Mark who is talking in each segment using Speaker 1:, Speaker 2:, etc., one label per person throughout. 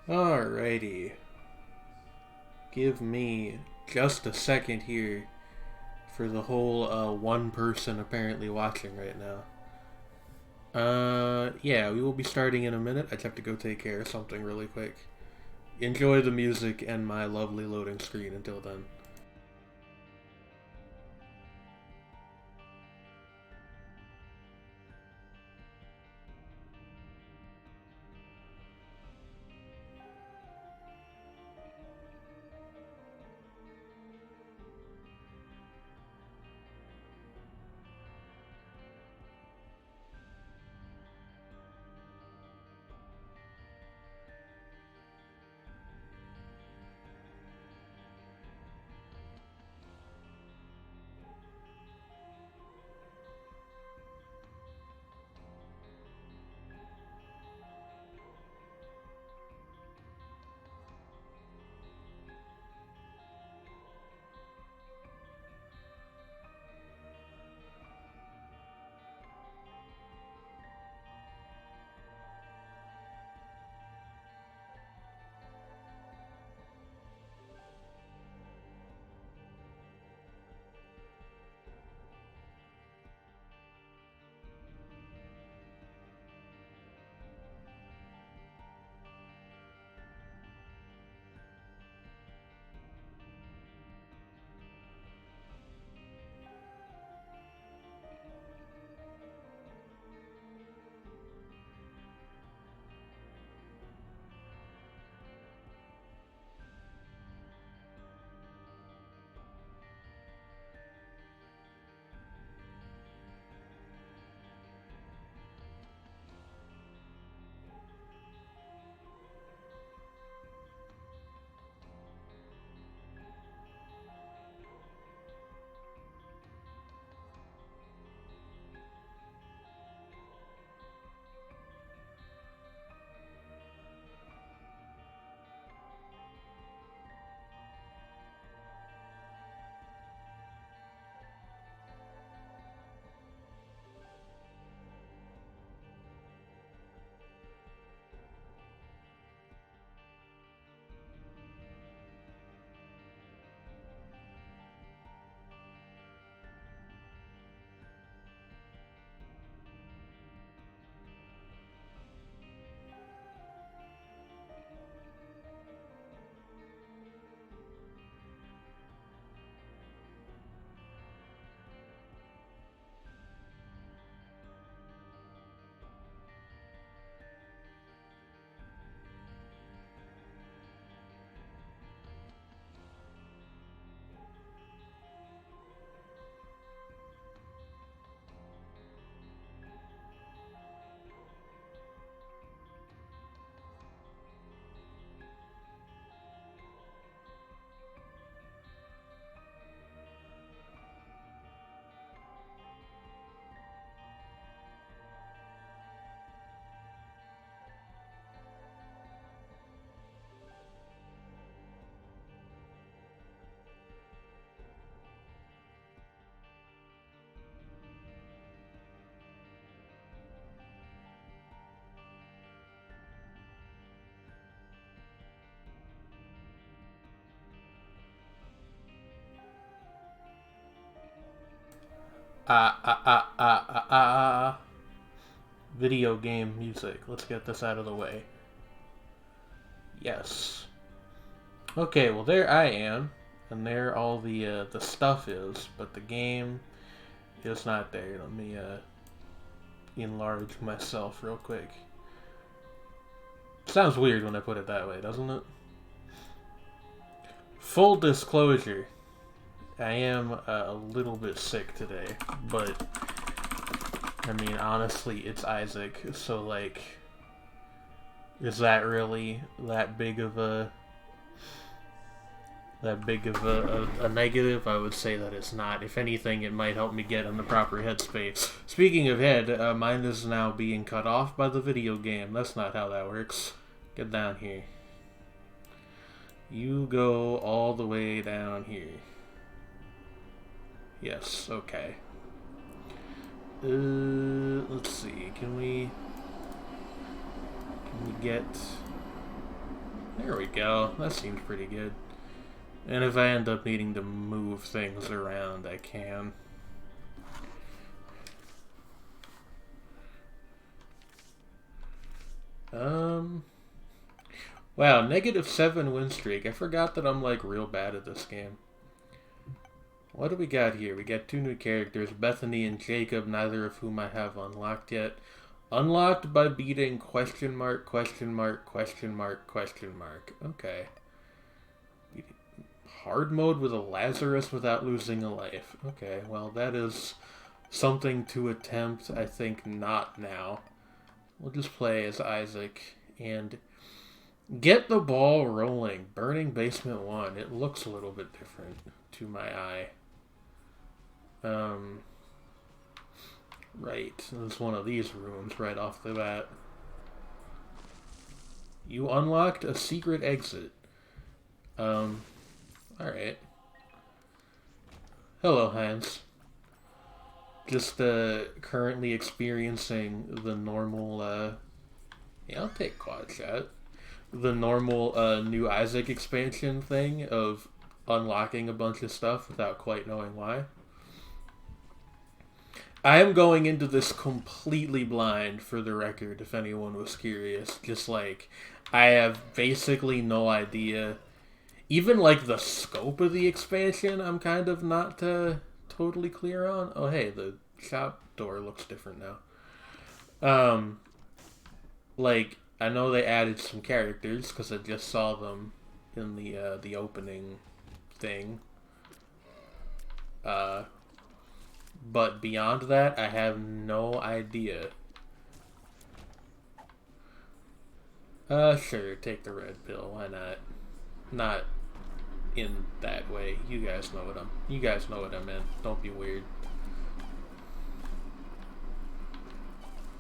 Speaker 1: Alrighty. Give me just a second here for the whole one person apparently watching right now. Yeah, we will be starting in a minute. I just have to go take care of something really quick. Enjoy the music and my lovely loading screen until then. Ah, ah, ah, ah, ah, ah. Video game music. Let's get this out of the way. Yes. Okay, well there I am, and there all the stuff is, but the game is not there. Let me enlarge myself real quick. Sounds weird when I put it that way, doesn't it? Full disclosure, I am a little bit sick today, but I mean honestly, it's Isaac, so like, is that really that big of a negative? I would say that it's not. If anything, it might help me get in the proper headspace. Speaking of head, mine is now being cut off by the video game. That's not how that works. Get down here. You go all the way down here. Yes, okay. Let's see. Can we get There we go. That seems pretty good. And if I end up needing to move things around, I can. Wow, -7 win streak. I forgot that I'm like real bad at this game. What do we got here? We got 2 new characters, Bethany and Jacob, neither of whom I have unlocked yet. Unlocked by beating question mark, question mark, question mark, question mark. Okay. Hard mode with a Lazarus without losing a life. Okay, well that is something to attempt. I think not now. We'll just play as Isaac and get the ball rolling. Burning Basement 1. It looks a little bit different to my eye. Right. There's one of these rooms right off the bat. You unlocked a secret exit. Alright. Hello, Hans. Just, currently experiencing the normal, yeah, I'll take quad shot. The normal, new Isaac expansion thing of unlocking a bunch of stuff without quite knowing why. I am going into this completely blind, for the record, if anyone was curious. Just, like, I have basically no idea. Even, like, the scope of the expansion, I'm kind of not totally clear on. Oh, hey, the shop door looks different now. Like, I know they added some characters, because I just saw them in the opening thing. But beyond that, I have no idea. Sure, take the red pill, why not? Not in that way. You guys know what I meant. Don't be weird.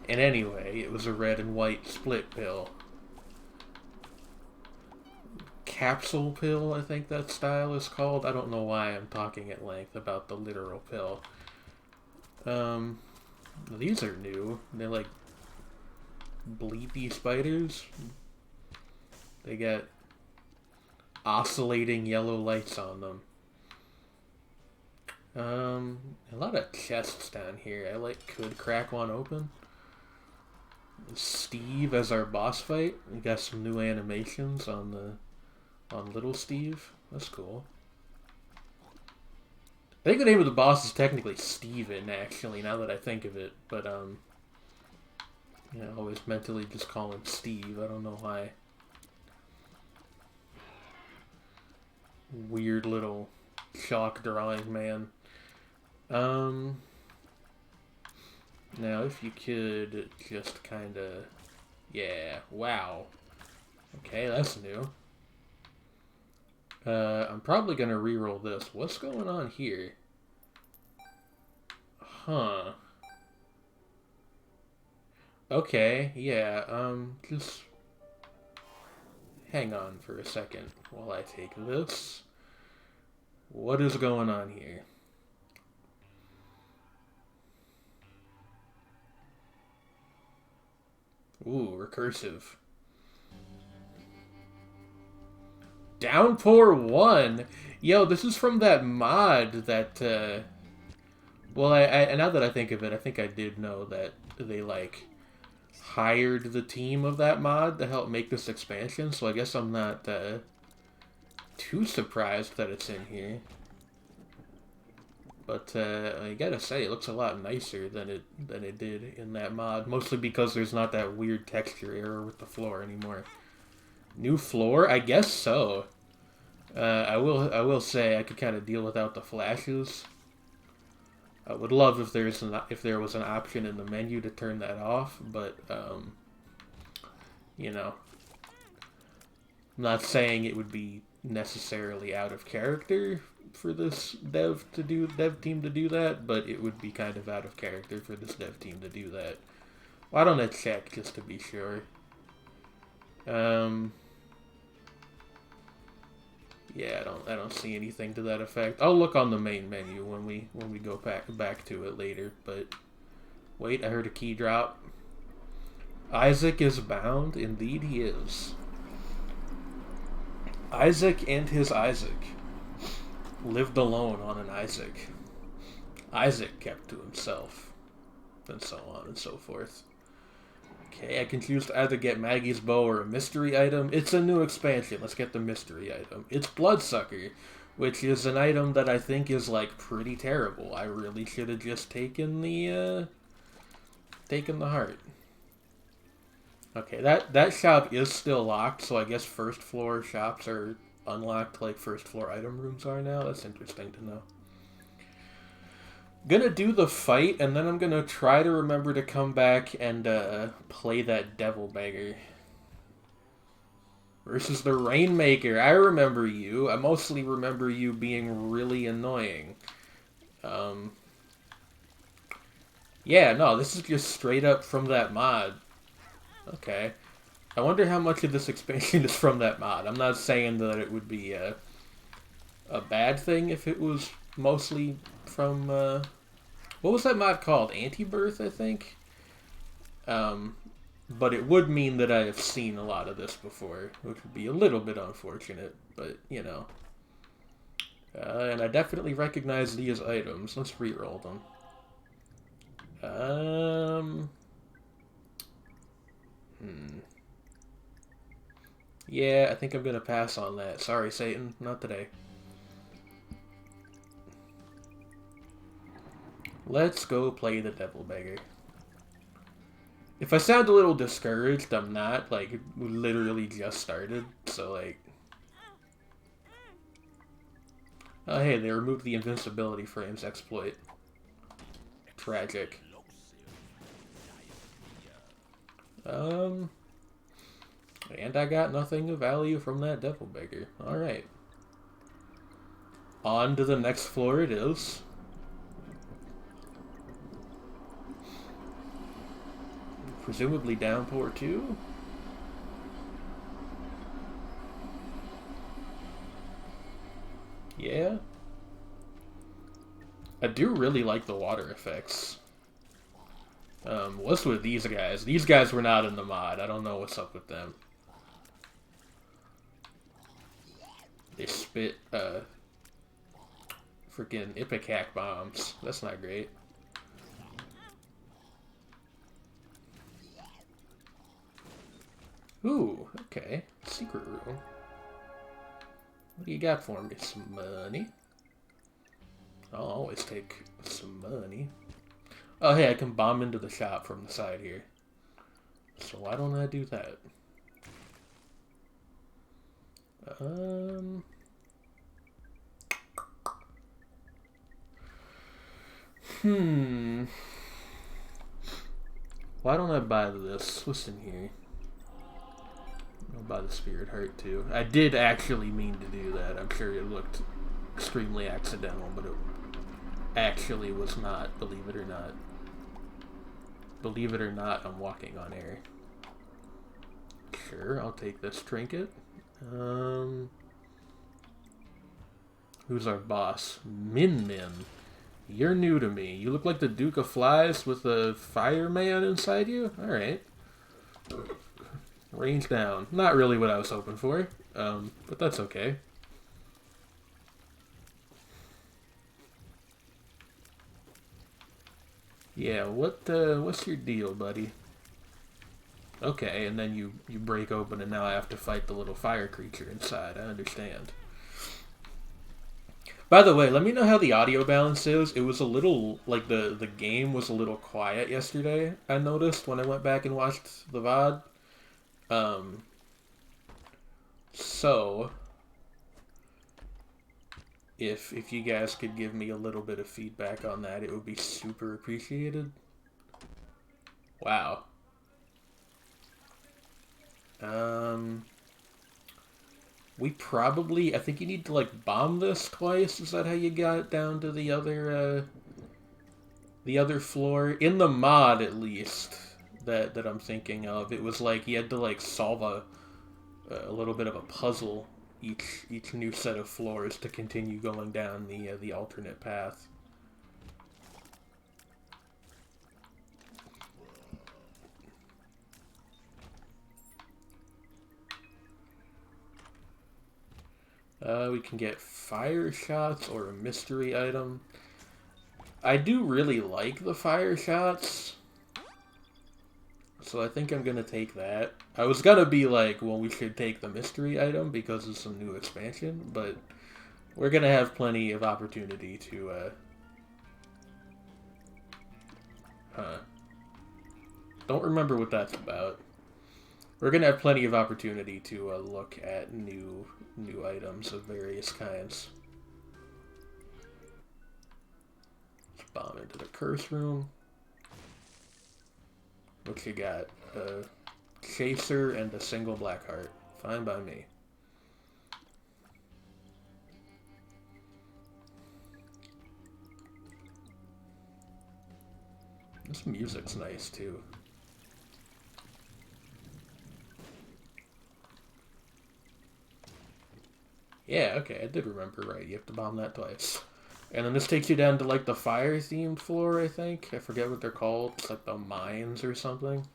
Speaker 1: And anyway, it was a red and white split pill. Capsule pill, I think that style is called. I don't know why I'm talking at length about the literal pill. These are new. They're like bleepy spiders. They got oscillating yellow lights on them. A lot of chests down here. I could crack one open. Steve as our boss fight. We got some new animations on little Steve. That's cool. I think the name of the boss is technically Steven, actually, now that I think of it. But, yeah, I always mentally just call him Steve. I don't know why. Weird little chalk drawing man. Now, if you could just kind of... Yeah, wow. Okay, that's new. I'm probably gonna reroll this. What's going on here? Huh. Okay, yeah, just hang on for a second while I take this. What is going on here? Ooh, recursive. Downpour 1? Yo, this is from that mod that, well, I now that I think of it, I think I did know that they, like, hired the team of that mod to help make this expansion, so I guess I'm not, too surprised that it's in here. But, I gotta say, it looks a lot nicer than it did in that mod, mostly because there's not that weird texture error with the floor anymore. New floor? I guess so. I will say I could kind of deal without the flashes. I would love if there was an option in the menu to turn that off, but you know, I'm not saying it would be necessarily out of character for this dev team to do that, but it would be kind of out of character for this dev team to do that. Why don't I check just to be sure? Yeah, I don't see anything to that effect. I'll look on the main menu when we go back to it later, but wait, I heard a key drop. Isaac is bound, indeed he is. Isaac and his Isaac lived alone on an Isaac. Isaac kept to himself, and so on and so forth. Okay, I can choose to either get Maggie's bow or a mystery item. It's a new expansion. Let's get the mystery item. It's Bloodsucker, which is an item that I think is, like, pretty terrible. I really should have just taken the heart. Okay, that shop is still locked, so I guess first floor shops are unlocked like first floor item rooms are now. That's interesting to know. Gonna do the fight, and then I'm gonna try to remember to come back and play that Devil Beggar. Versus the Rainmaker. I remember you. I mostly remember you being really annoying. Yeah, no, this is just straight up from that mod. Okay. I wonder how much of this expansion is from that mod. I'm not saying that it would be a bad thing if it was mostly from, what was that mod called? Anti-Birth, I think? But it would mean that I have seen a lot of this before, which would be a little bit unfortunate, but, you know. And I definitely recognize these items. Let's re-roll them. Yeah, I think I'm gonna pass on that. Sorry, Satan. Not today. Let's go play the Devil Beggar. If I sound a little discouraged, I'm not. Like, literally just started, so, like... Oh, hey, they removed the invincibility frames exploit. Tragic. And I got nothing of value from that Devil Beggar. Alright. On to the next floor it is. Presumably Downpour 2? Yeah? I do really like the water effects. What's with these guys? These guys were not in the mod. I don't know what's up with them. They spit, freaking Ipecac bombs. That's not great. Ooh, okay. Secret room. What do you got for me? Some money? I'll always take some money. Oh, hey, I can bomb into the shop from the side here. So why don't I do that? Why don't I buy this? What's in here? I'll buy the Spirit Heart too. I did actually mean to do that. I'm sure it looked extremely accidental, but it actually was not, believe it or not. Believe it or not, I'm walking on air. Sure, I'll take this trinket. Who's our boss? Min Min. You're new to me. You look like the Duke of Flies with a fireman inside you? Alright. Range down. Not really what I was hoping for, but that's okay. Yeah, what's your deal, buddy? Okay, and then you break open and now I have to fight the little fire creature inside. I understand. By the way, let me know how the audio balance is. It was a little, like, the game was a little quiet yesterday, I noticed, when I went back and watched the VOD. So, if you guys could give me a little bit of feedback on that, it would be super appreciated. Wow. We probably, I think you need to, like, bomb this twice. Is that how you got it down to the other floor? In the mod, at least, that I'm thinking of, it was like you had to, like, solve a little bit of a puzzle each new set of floors to continue going down the alternate path. We can get fire shots or a mystery item. I do really like the fire shots, so I think I'm gonna take that. I was gonna be like, well, we should take the mystery item because it's some new expansion, but we're gonna have plenty of opportunity to, don't remember what that's about. We're gonna have plenty of opportunity to look at new items of various kinds. Let's bomb into the curse room. What you got? A chaser and a single black heart. Fine by me. This music's nice too. Yeah, okay, I did remember right. You have to bomb that twice. And then this takes you down to, like, the fire-themed floor, I think. I forget what they're called. It's like the mines or something.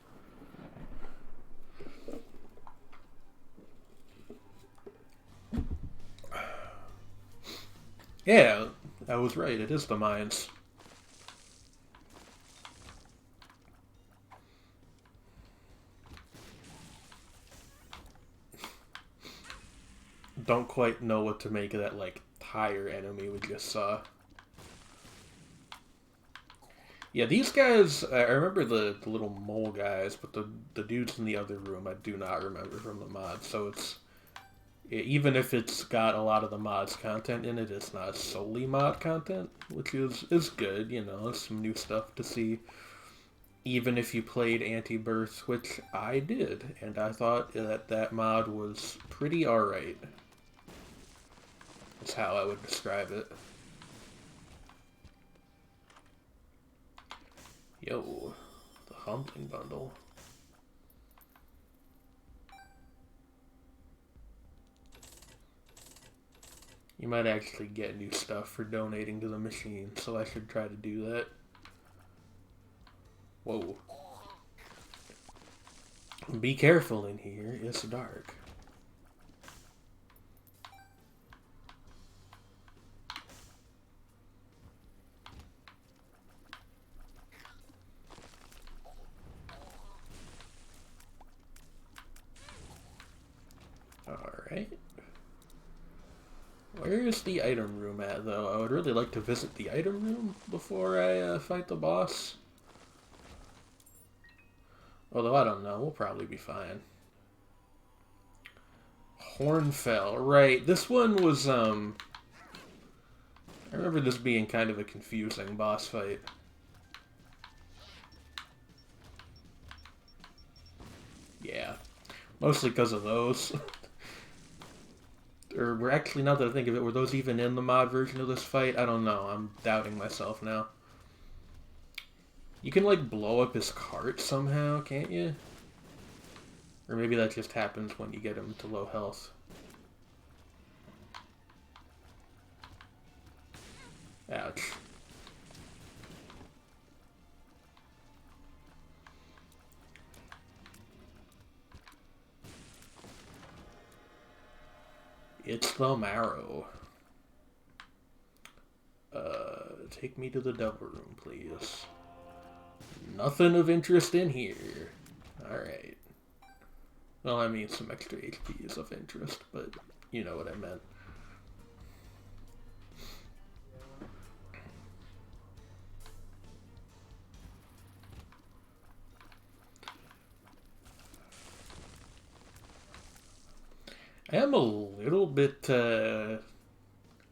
Speaker 1: Yeah, I was right. It is the mines. Don't quite know what to make of that, like, tire enemy we just saw. Yeah, these guys, I remember the little mole guys, but the dudes in the other room I do not remember from the mod, so it's... Even if it's got a lot of the mods content in it, it's not solely mod content, which is good, you know, it's some new stuff to see. Even if you played Anti-Birth, which I did, and I thought that mod was pretty alright. That's how I would describe it. Yo, the Humbling Bundle. You might actually get new stuff for donating to the machine, so I should try to do that. Whoa. Be careful in here, it's dark. Alright. Where is the item room at, though? I would really like to visit the item room before I fight the boss. Although, I don't know. We'll probably be fine. Hornfell. Right. This one was, I remember this being kind of a confusing boss fight. Yeah. Mostly because of those. Or were actually, now that I think of it, were those even in the mod version of this fight? I don't know. I'm doubting myself now. You can, like, blow up his cart somehow, can't you? Or maybe that just happens when you get him to low health. Ouch. It's the marrow. Take me to the devil room, please. Nothing of interest in here. Alright. Well, I mean, some extra HP is of interest, but you know what I meant. I am a little bit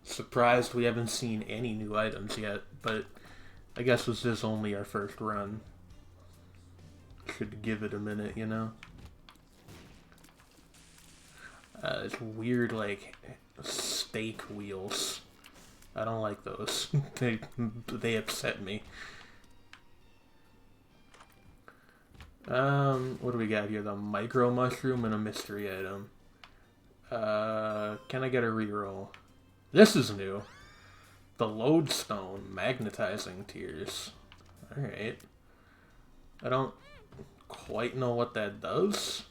Speaker 1: surprised we haven't seen any new items yet, but I guess this is only our first run. Should give it a minute, you know? It's weird, like, stake wheels. I don't like those. they upset me. What do we got here? The micro mushroom and a mystery item. Can I get a reroll? This is new. The lodestone, magnetizing tears. Alright. I don't quite know what that does.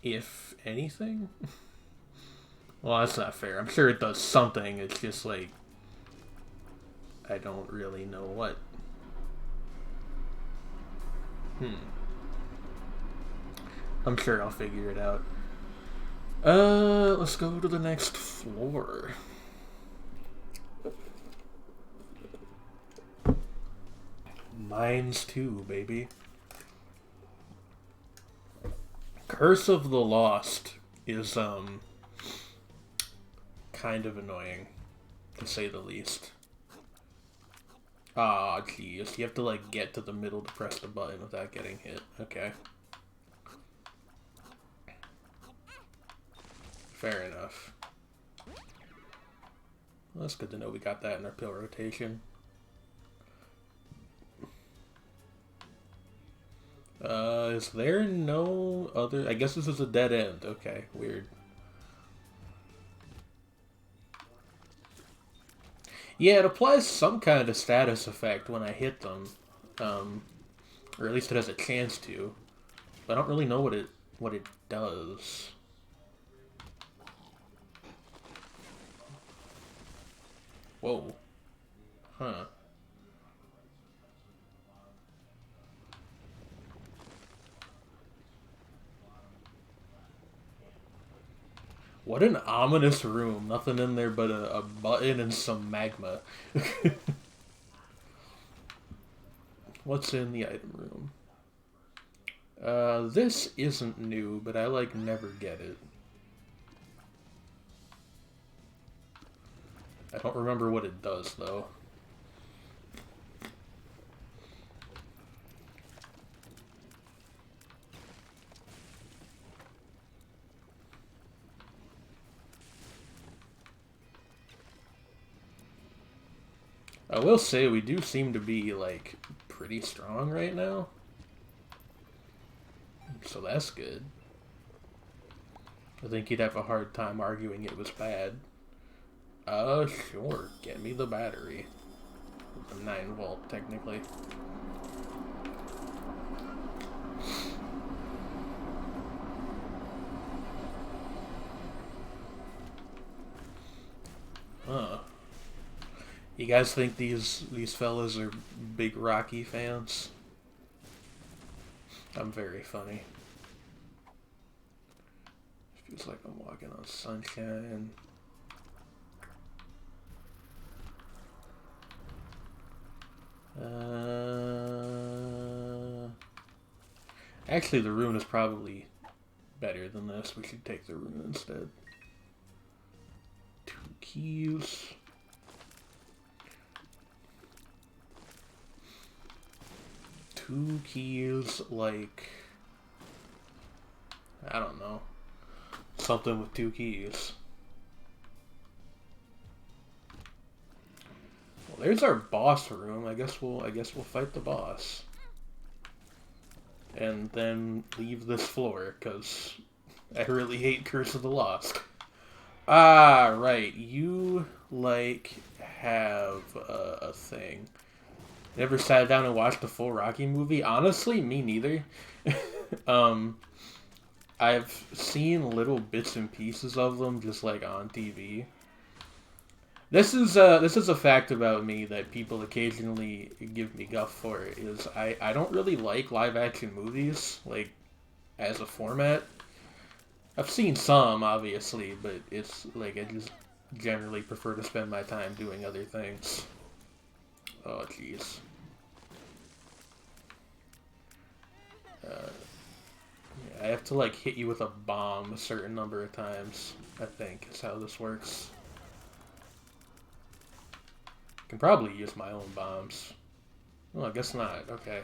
Speaker 1: if anything. Well, that's not fair. I'm sure it does something. It's just like I don't really know what. I'm sure I'll figure it out. Let's go to the next floor. Mines too, baby. Curse of the Lost is, kind of annoying, to say the least. Ah, jeez. You have to, like, get to the middle to press the button without getting hit. Okay. Fair enough. Well, that's good to know we got that in our pill rotation. Is there no other... I guess this is a dead end. Okay, weird. Yeah, it applies some kind of status effect when I hit them. Or at least it has a chance to. But I don't really know what it does. Whoa. Huh. What an ominous room. Nothing in there but a button and some magma. What's in the item room? This isn't new, but I, like, never get it. I don't remember what it does, though. I will say we do seem to be, like, pretty strong right now. So that's good. I think you'd have a hard time arguing it was bad. Sure. Get me the battery. A 9-volt, technically. You guys think these fellas are big Rocky fans? I'm very funny. Feels like I'm walking on sunshine. Actually, the rune is probably better than this. We should take the rune instead. 2 keys. Two keys, like, I don't know, something with 2 keys. Well, there's our boss room. I guess we'll fight the boss, and then leave this floor because I really hate Curse of the Lost. Ah, right. You like have a thing. Never sat down and watched the full Rocky movie? Honestly, me neither. I've seen little bits and pieces of them just like on TV. This is a fact about me that people occasionally give me guff for, is I don't really like live action movies, like, as a format. I've seen some, obviously, but it's like I just generally prefer to spend my time doing other things. Oh, jeez. I have to, like, hit you with a bomb a certain number of times, I think, is how this works. I can probably use my own bombs. Oh, I guess not. Okay.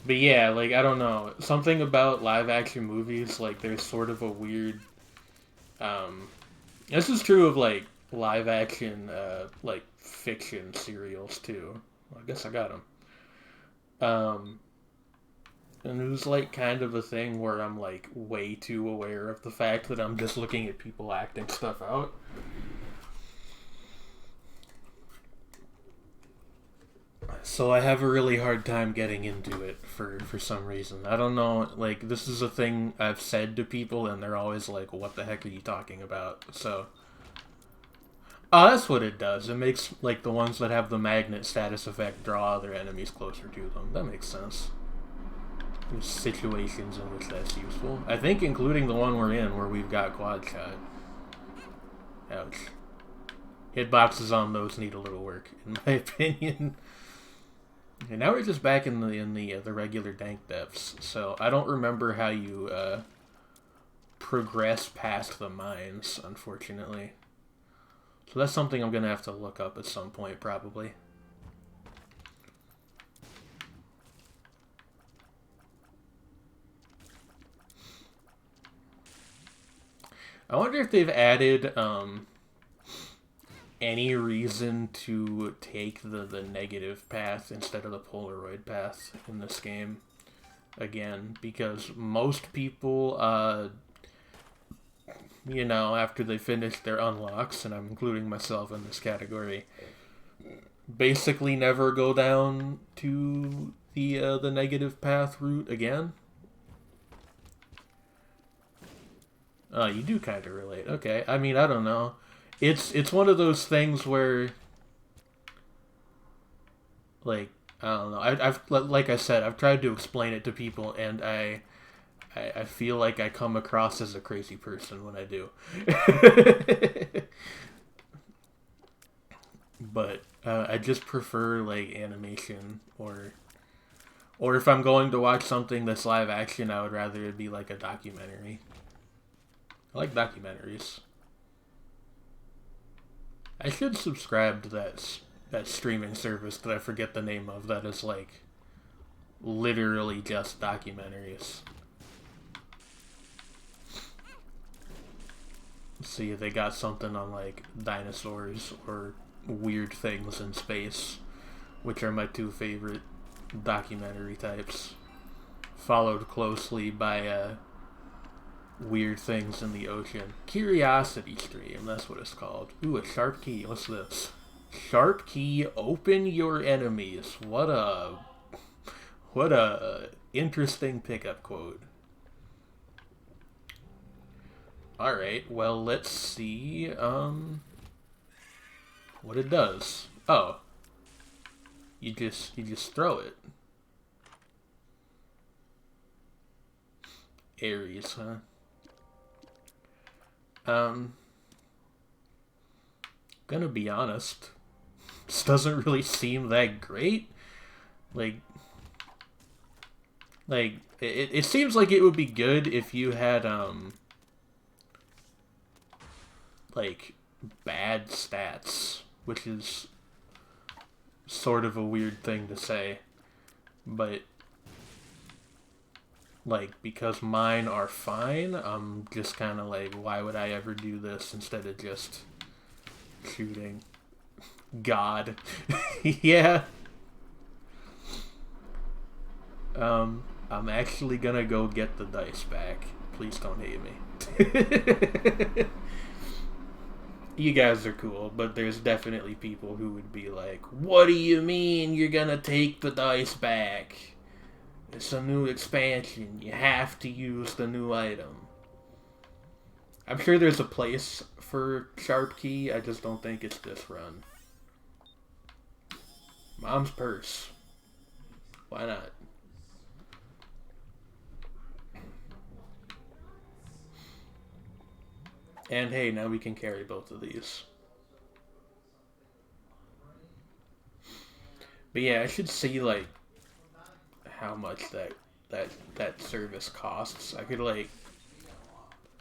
Speaker 1: But yeah, like, I don't know. Something about live-action movies, like, there's sort of a weird... This is true of, like, live-action, like, fiction serials, too. Well, I guess I got them. And it was, like, kind of a thing where I'm, like, way too aware of the fact that I'm just looking at people acting stuff out. So I have a really hard time getting into it for some reason. I don't know, like, this is a thing I've said to people, and they're always like, what the heck are you talking about? So... Oh, that's what it does. It makes, like, the ones that have the magnet status effect draw other enemies closer to them. That makes sense. There's situations in which that's useful. I think including the one we're in, where we've got quad shot. Ouch. Hitboxes on those need a little work, in my opinion. And now we're just back in the regular dank depths, so I don't remember how you progress past the mines, unfortunately. So that's something I'm gonna have to look up at some point, probably. I wonder if they've added any reason to take the negative path instead of the Polaroid path in this game again, because most people, you know, after they finish their unlocks, and I'm including myself in this category, basically never go down to the negative path route again. You do kind of relate. Okay, I mean, I don't know. It's one of those things where, like, I don't know. I've like I said, I've tried to explain it to people, and I feel like I come across as a crazy person when I do. But I just prefer, like, animation, or if I'm going to watch something that's live action, I would rather it be like a documentary. I like documentaries. I should subscribe to that streaming service that I forget the name of, that is, like, literally just documentaries. See, they got something on, like, dinosaurs or weird things in space, which are my two favorite documentary types, followed closely by weird things in the ocean. Curiosity Stream, that's what it's called. Ooh, a sharp key. What's this? Sharp key, open your enemies. What a interesting pickup quote. Alright, well, let's see what it does. Oh. You just throw it. Ares, huh? Gonna be honest, this doesn't really seem that great. Like it seems like it would be good if you had like bad stats, which is sort of a weird thing to say, but like, because mine are fine, I'm just kind of like, why would I ever do this instead of just shooting? God. Yeah. I'm actually gonna go get the dice back. Please don't hate me. You guys are cool, but there's definitely people who would be like, what do you mean you're gonna take the dice back? It's a new expansion. You have to use the new item. I'm sure there's a place for Sharp Key. I just don't think it's this run. Mom's purse. Why not? And hey, now we can carry both of these. But yeah, I should see, like, how much that service costs. I could, like,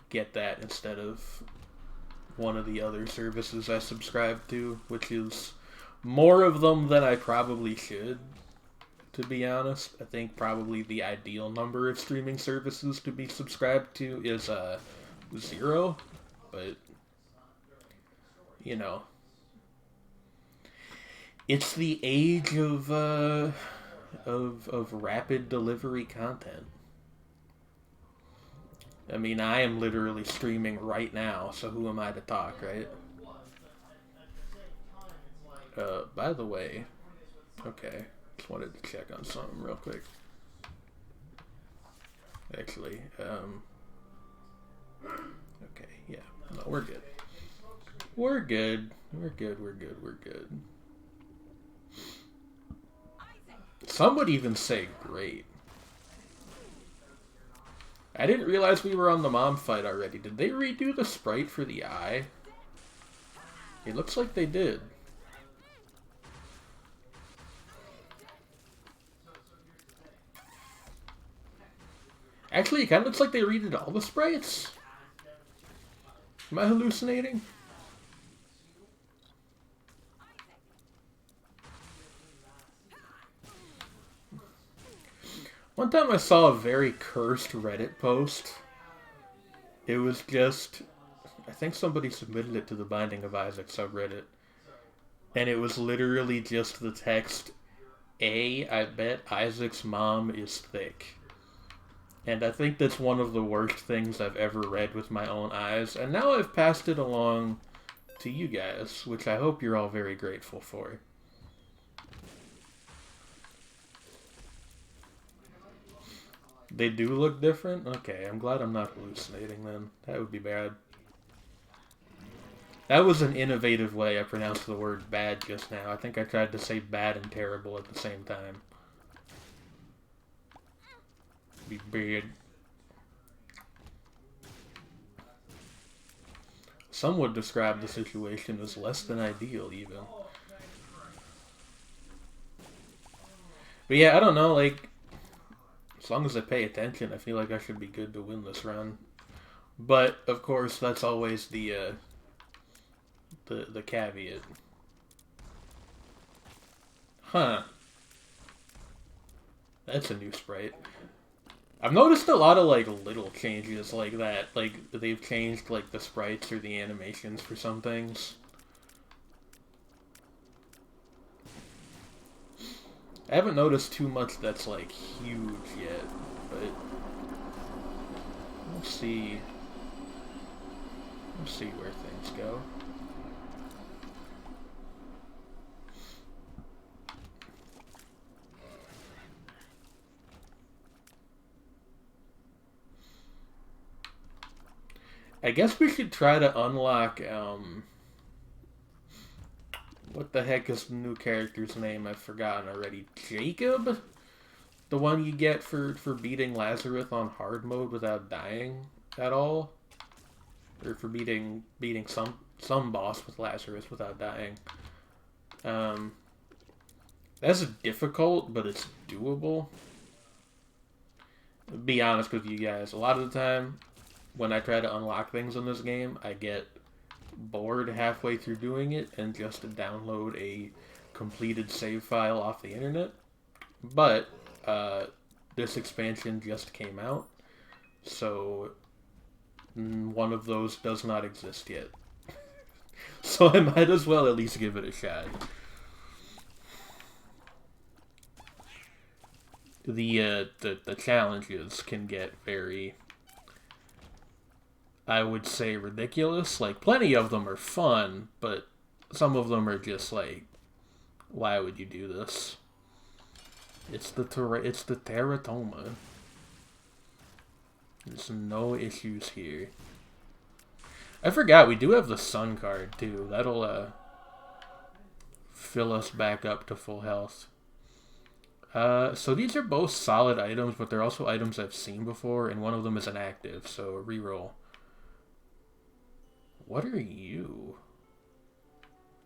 Speaker 1: get that instead of one of the other services I subscribe to, which is more of them than I probably should, to be honest. I think probably the ideal number of streaming services to be subscribed to is 0, but you know, it's the age of rapid delivery content. I mean, I am literally streaming right now, so who am I to talk, right? By the way, okay. just wanted to check on something real quick. Actually, okay, yeah, no, we're good. We're good. We're good. We're good. We're good. Some would even say great. I didn't realize we were on the mom fight already. Did they redo the sprite for the eye? It looks like they did. Actually, it kind of looks like they redid all the sprites. Am I hallucinating? One time I saw a very cursed Reddit post. It was just... I think somebody submitted it to the Binding of Isaac subreddit. And it was literally just the text, I bet Isaac's mom is thick. And I think that's one of the worst things I've ever read with my own eyes. And now I've passed it along to you guys, which I hope you're all very grateful for. They do look different? Okay, I'm glad I'm not hallucinating then. That would be bad. That was an innovative way I pronounced the word bad just now. I think I tried to say bad and terrible at the same time. Be bad. Some would describe the situation as less than ideal, even. But yeah, I don't know, like... As long as I pay attention, I feel like I should be good to win this run. But, of course, that's always the caveat. Huh. That's a new sprite. I've noticed a lot of, like, little changes like that. Like, they've changed, like, the sprites or the animations for some things. I haven't noticed too much that's, like, huge yet, but... We'll see. We'll see where things go. I guess we should try to unlock, what the heck is the new character's name? I've forgotten already. Jacob? The one you get for beating Lazarus on hard mode without dying at all? Or for beating some boss with Lazarus without dying. That's difficult, but it's doable. To be honest with you guys, a lot of the time, when I try to unlock things in this game, I get bored halfway through doing it and just download a completed save file off the internet. But this expansion just came out, so one of those does not exist yet. So I might as well at least give it a shot. The challenges can get very, I would say, ridiculous. Like, plenty of them are fun, but some of them are just like, why would you do this? It's the teratoma. There's no issues here. I forgot, we do have the sun card, too. That'll, fill us back up to full health. So these are both solid items, but they're also items I've seen before, and one of them is an active, so reroll. What are you?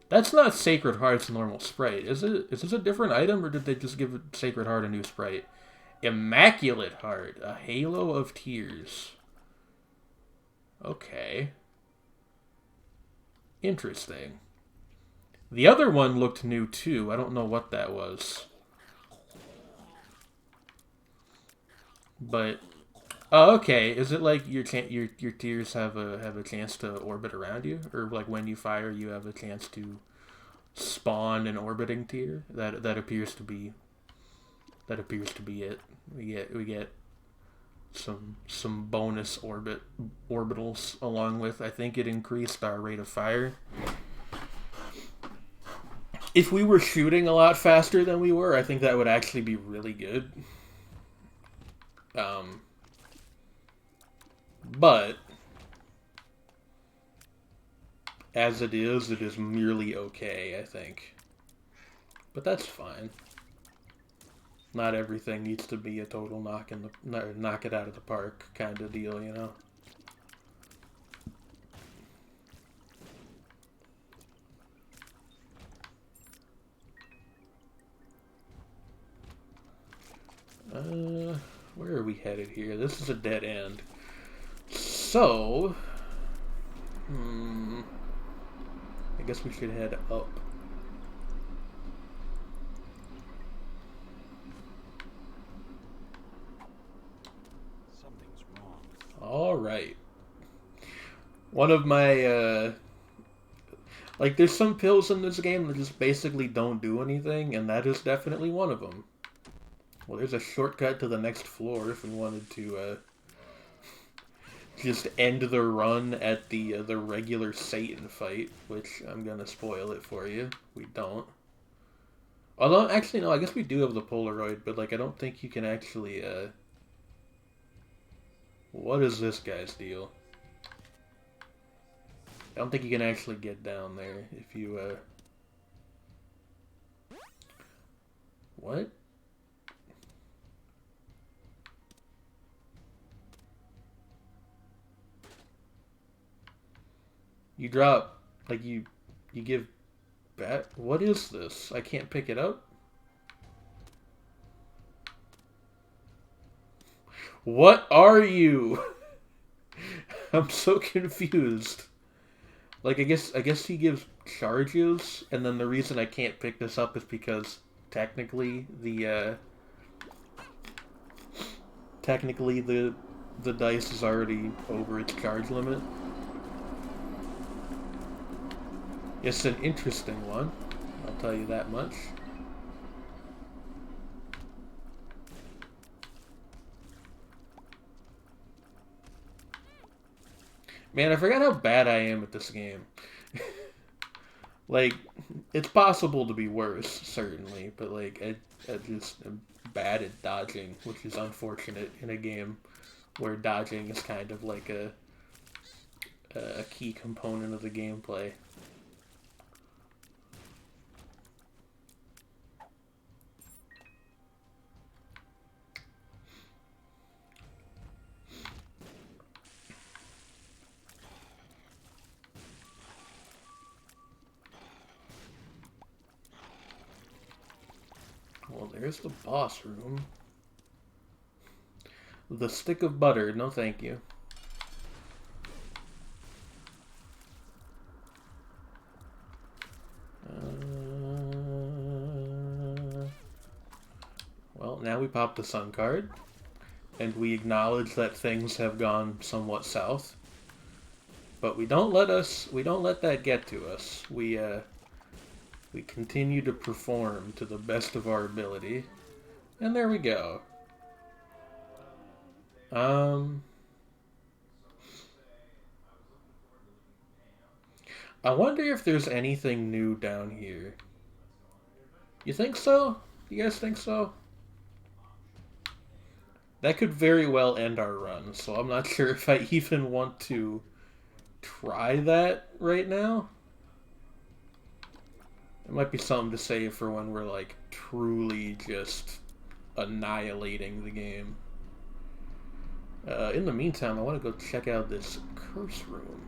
Speaker 1: That's not Sacred Heart's normal sprite, is it? Is this a different item, or did they just give Sacred Heart a new sprite? Immaculate Heart, a Halo of Tears. Okay. Interesting. The other one looked new too. I don't know what that was. But oh, okay. Is it like your tears have a chance to orbit around you, or like when you fire, you have a chance to spawn an orbiting tear? That appears to be it. We get some bonus orbitals along with, I think it increased our rate of fire. If we were shooting a lot faster than we were, I think that would actually be really good. But as it is merely okay, I think. But that's fine. Not everything needs to be a total knock it out of the park kind of deal, you know. Where are we headed here? This is a dead end. So, I guess we should head up.
Speaker 2: Something's wrong.
Speaker 1: All right. One of my, like, there's some pills in this game that just basically don't do anything, and that is definitely one of them. Well, there's a shortcut to the next floor if we wanted to, just end the run at the regular Satan fight, which I'm gonna spoil it for you. We don't. Although, actually, no, I guess we do have the Polaroid, but, like, I don't think you can actually, what is this guy's deal? I don't think you can actually get down there if you, What? You drop, like, you give back? What is this? I can't pick it up? What are you? I'm so confused. Like, I guess he gives charges, and then the reason I can't pick this up is because technically the dice is already over its charge limit. It's an interesting one, I'll tell you that much. Man, I forgot how bad I am at this game. Like, it's possible to be worse, certainly, but, like, I just am bad at dodging, which is unfortunate in a game where dodging is kind of like a key component of the gameplay. Well, there's the boss room. The stick of butter, no thank you. Well, now we pop the sun card, and we acknowledge that things have gone somewhat south. But we don't let that get to us. We continue to perform to the best of our ability. And there we go. I wonder if there's anything new down here. You think so? You guys think so? That could very well end our run, so I'm not sure if I even want to try that right now. It might be something to save for when we're, like, truly just annihilating the game. In the meantime, I want to go check out this curse room.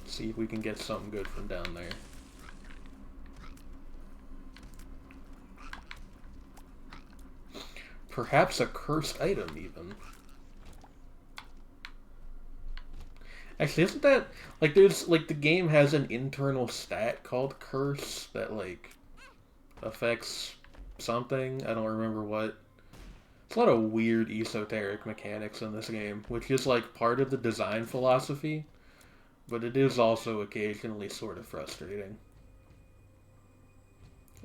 Speaker 1: See if we can get something good from down there. Perhaps a cursed item, even. Actually, isn't that... Like, there's... Like, the game has an internal stat called Curse that, like, affects something. I don't remember what. It's a lot of weird esoteric mechanics in this game, which is, like, part of the design philosophy, but it is also occasionally sort of frustrating.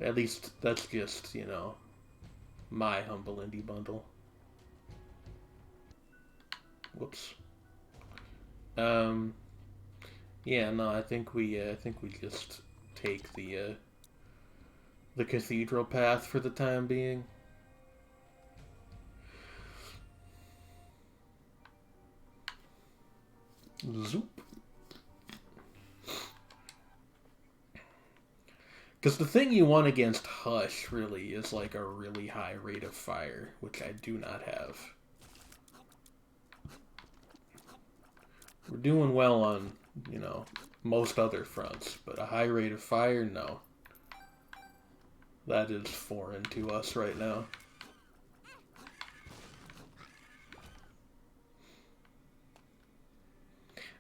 Speaker 1: At least, that's just, you know, my humble indie bundle. Whoops. Yeah, no, I think we just take the cathedral path for the time being. Zoop. Because the thing you want against Hush really is like a really high rate of fire, which I do not have. We're doing well on, you know, most other fronts, but a high rate of fire, no. That is foreign to us right now.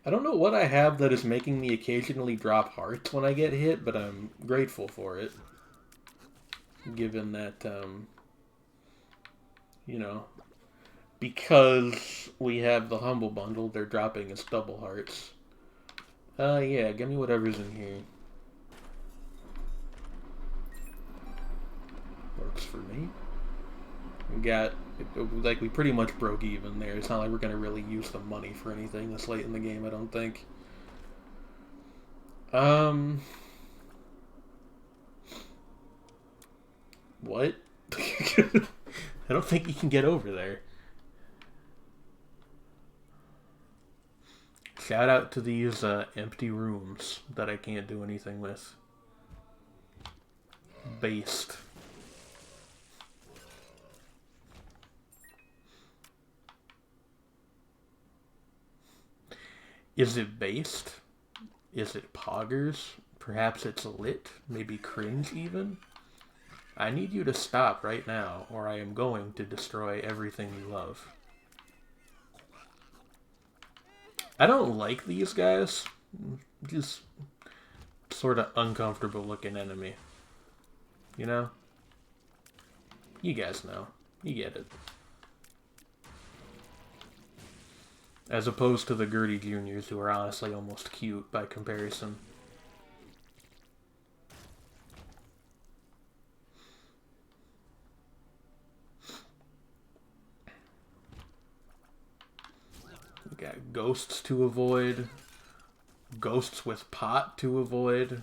Speaker 1: I don't know what I have that is making me occasionally drop hearts when I get hit, but I'm grateful for it. Given that, you know, because we have the Humble Bundle, they're dropping us double hearts. Yeah, give me whatever's in here. Works for me. We got, like, we pretty much broke even there. It's not like we're going to really use the money for anything this late in the game, I don't think. What? I don't think you can get over there. Shout out to these empty rooms that I can't do anything with. Based. Is it based? Is it poggers? Perhaps it's lit? Maybe cringe even? I need you to stop right now, or I am going to destroy everything you love. I don't like these guys. Just sort of uncomfortable looking enemy. You know? You guys know. You get it. As opposed to the Gertie Juniors, who are honestly almost cute by comparison. We got ghosts to avoid. Ghosts with pot to avoid.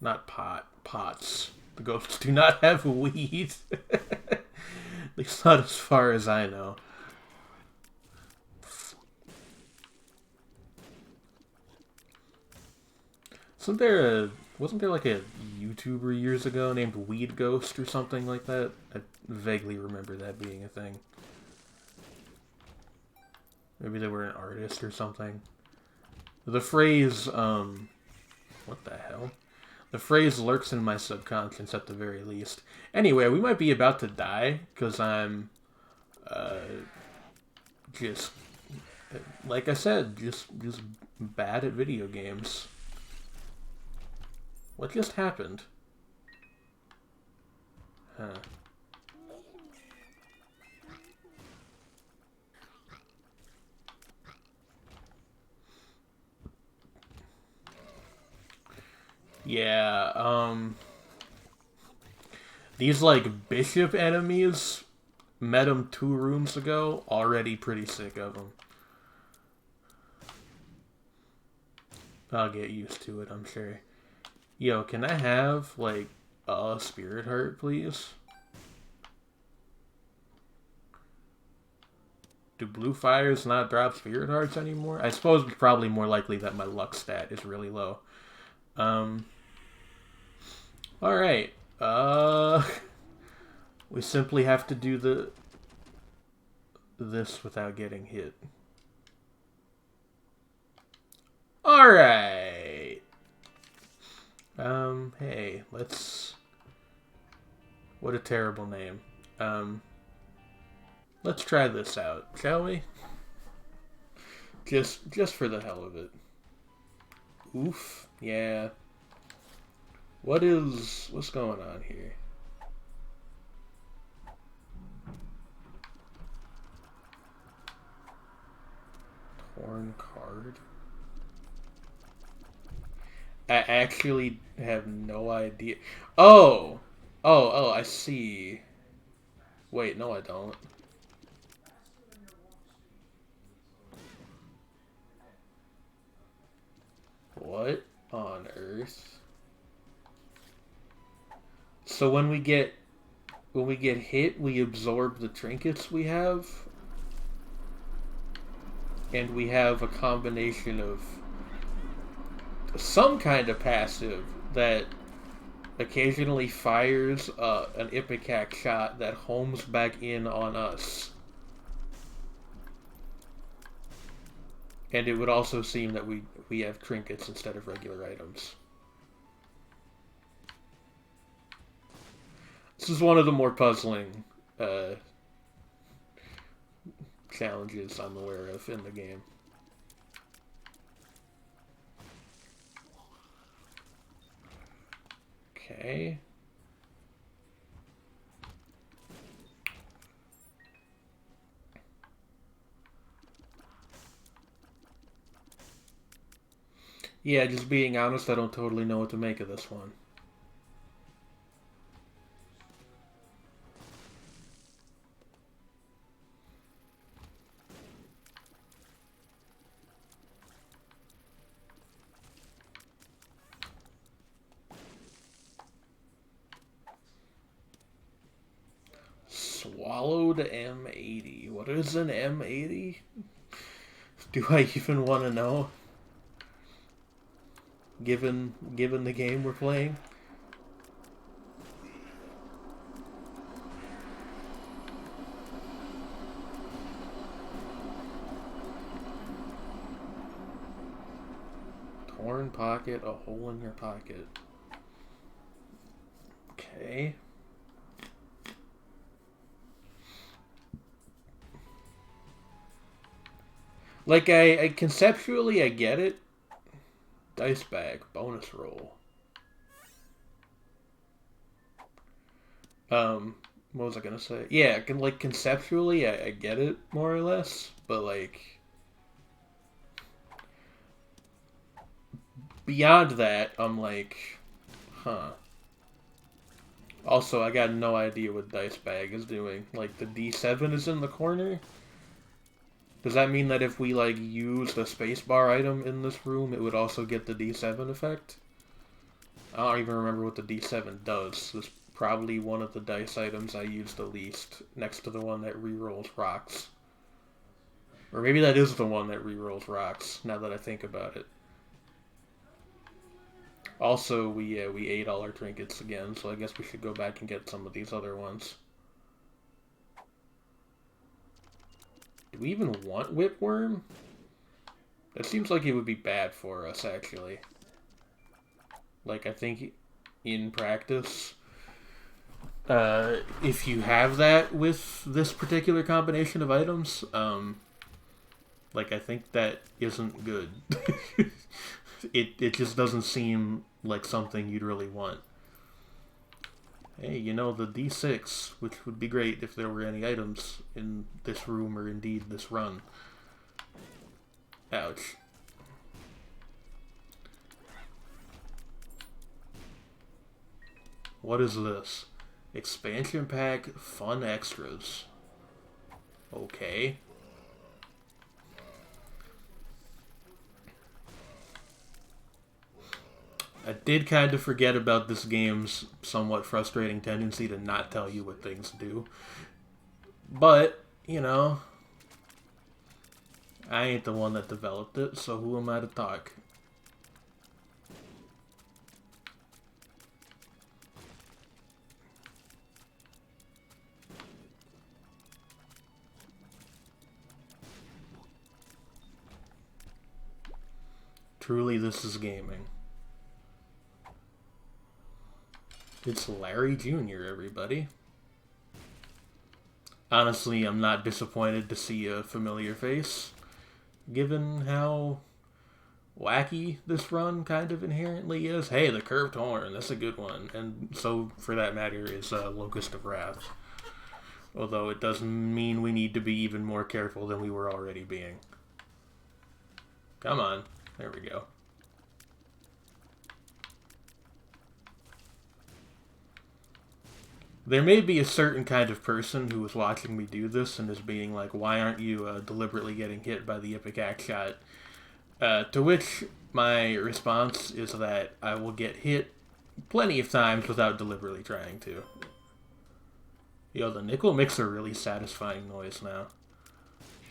Speaker 1: Not pot, pots. The ghosts do not have weed. At least not as far as I know. Wasn't there like a YouTuber years ago named Weed Ghost or something like that? I vaguely remember that being a thing. Maybe they were an artist or something. The phrase, what the hell? The phrase lurks in my subconscious at the very least. Anyway, we might be about to die, because I'm, just, like I said, just bad at video games. What just happened? Huh. Yeah, these, like, bishop enemies, met them 2 rooms ago, already pretty sick of them. I'll get used to it, I'm sure. Yo, can I have, like, a spirit heart, please? Do blue fires not drop spirit hearts anymore? I suppose it's probably more likely that my luck stat is really low. Alright. We simply have to do this without getting hit. Alright. Hey, let's... What a terrible name. Let's try this out, shall we? Just for the hell of it. Oof. Yeah. What's going on here? Torn card? I actually have no idea. Oh! Oh, I see. Wait, no I don't. What on earth? So when we get hit, we absorb the trinkets we have, and we have a combination of some kind of passive that occasionally fires an Ipecac shot that homes back in on us. And it would also seem that we have trinkets instead of regular items. This is one of the more puzzling challenges I'm aware of in the game. Okay. Yeah, just being honest, I don't totally know what to make of this one. Swallowed M80. What is an M80? Do I even want to know? Given the game we're playing? Torn pocket, a hole in your pocket. Okay. Like, I conceptually, I get it. Dice bag, bonus roll. What was I gonna say? Yeah, like, conceptually, I get it, more or less. But, like, beyond that, I'm like, huh. Also, I got no idea what dice bag is doing. Like, the D7 is in the corner? Does that mean that if we, like, use the spacebar item in this room, it would also get the D7 effect? I don't even remember what the D7 does. It's probably one of the dice items I use the least, next to the one that rerolls rocks. Or maybe that is the one that rerolls rocks, now that I think about it. Also, we ate all our trinkets again, so I guess we should go back and get some of these other ones. Do we even want Whipworm? That seems like it would be bad for us, actually. Like, I think in practice, if you have that with this particular combination of items, like, I think that isn't good. It just doesn't seem like something you'd really want. Hey, you know, the D6, which would be great if there were any items in this room or indeed this run. Ouch. What is this? Expansion pack, fun extras. Okay. I did kind of forget about this game's somewhat frustrating tendency to not tell you what things do. But, you know, I ain't the one that developed it, so who am I to talk? Truly, this is gaming. It's Larry Jr., everybody. Honestly, I'm not disappointed to see a familiar face, given how wacky this run kind of inherently is. Hey, the Curved Horn, that's a good one. And so, for that matter, is Locust of Wrath. Although it doesn't mean we need to be even more careful than we were already being. Come on. There we go. There may be a certain kind of person who is watching me do this and is being like, why aren't you deliberately getting hit by the Ipecac shot? To which my response is that I will get hit plenty of times without deliberately trying to. Yo, the nickel makes a really satisfying noise now.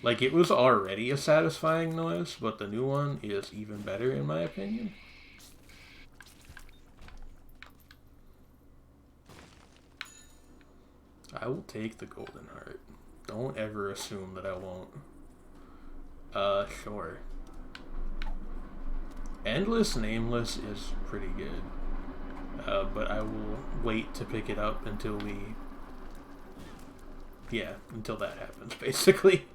Speaker 1: Like, it was already a satisfying noise, but the new one is even better in my opinion. I will take the golden heart. Don't ever assume that I won't. Sure. Endless Nameless is pretty good. But I will wait to pick it up until we... Yeah, until that happens, basically.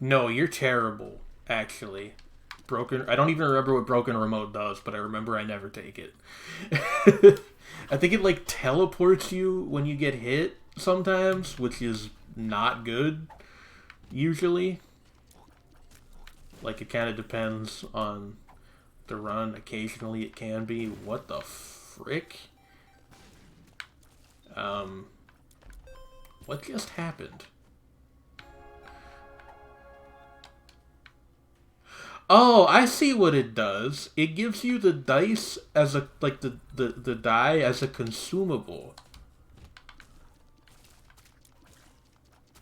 Speaker 1: No, you're terrible, actually. I don't even remember what Broken Remote does, but I remember I never take it. I think it, like, teleports you when you get hit sometimes, which is not good, usually. Like, it kind of depends on the run. Occasionally it can be. What the frick? What just happened? Oh, I see what it does. It gives you the dice as a, like, the die as a consumable.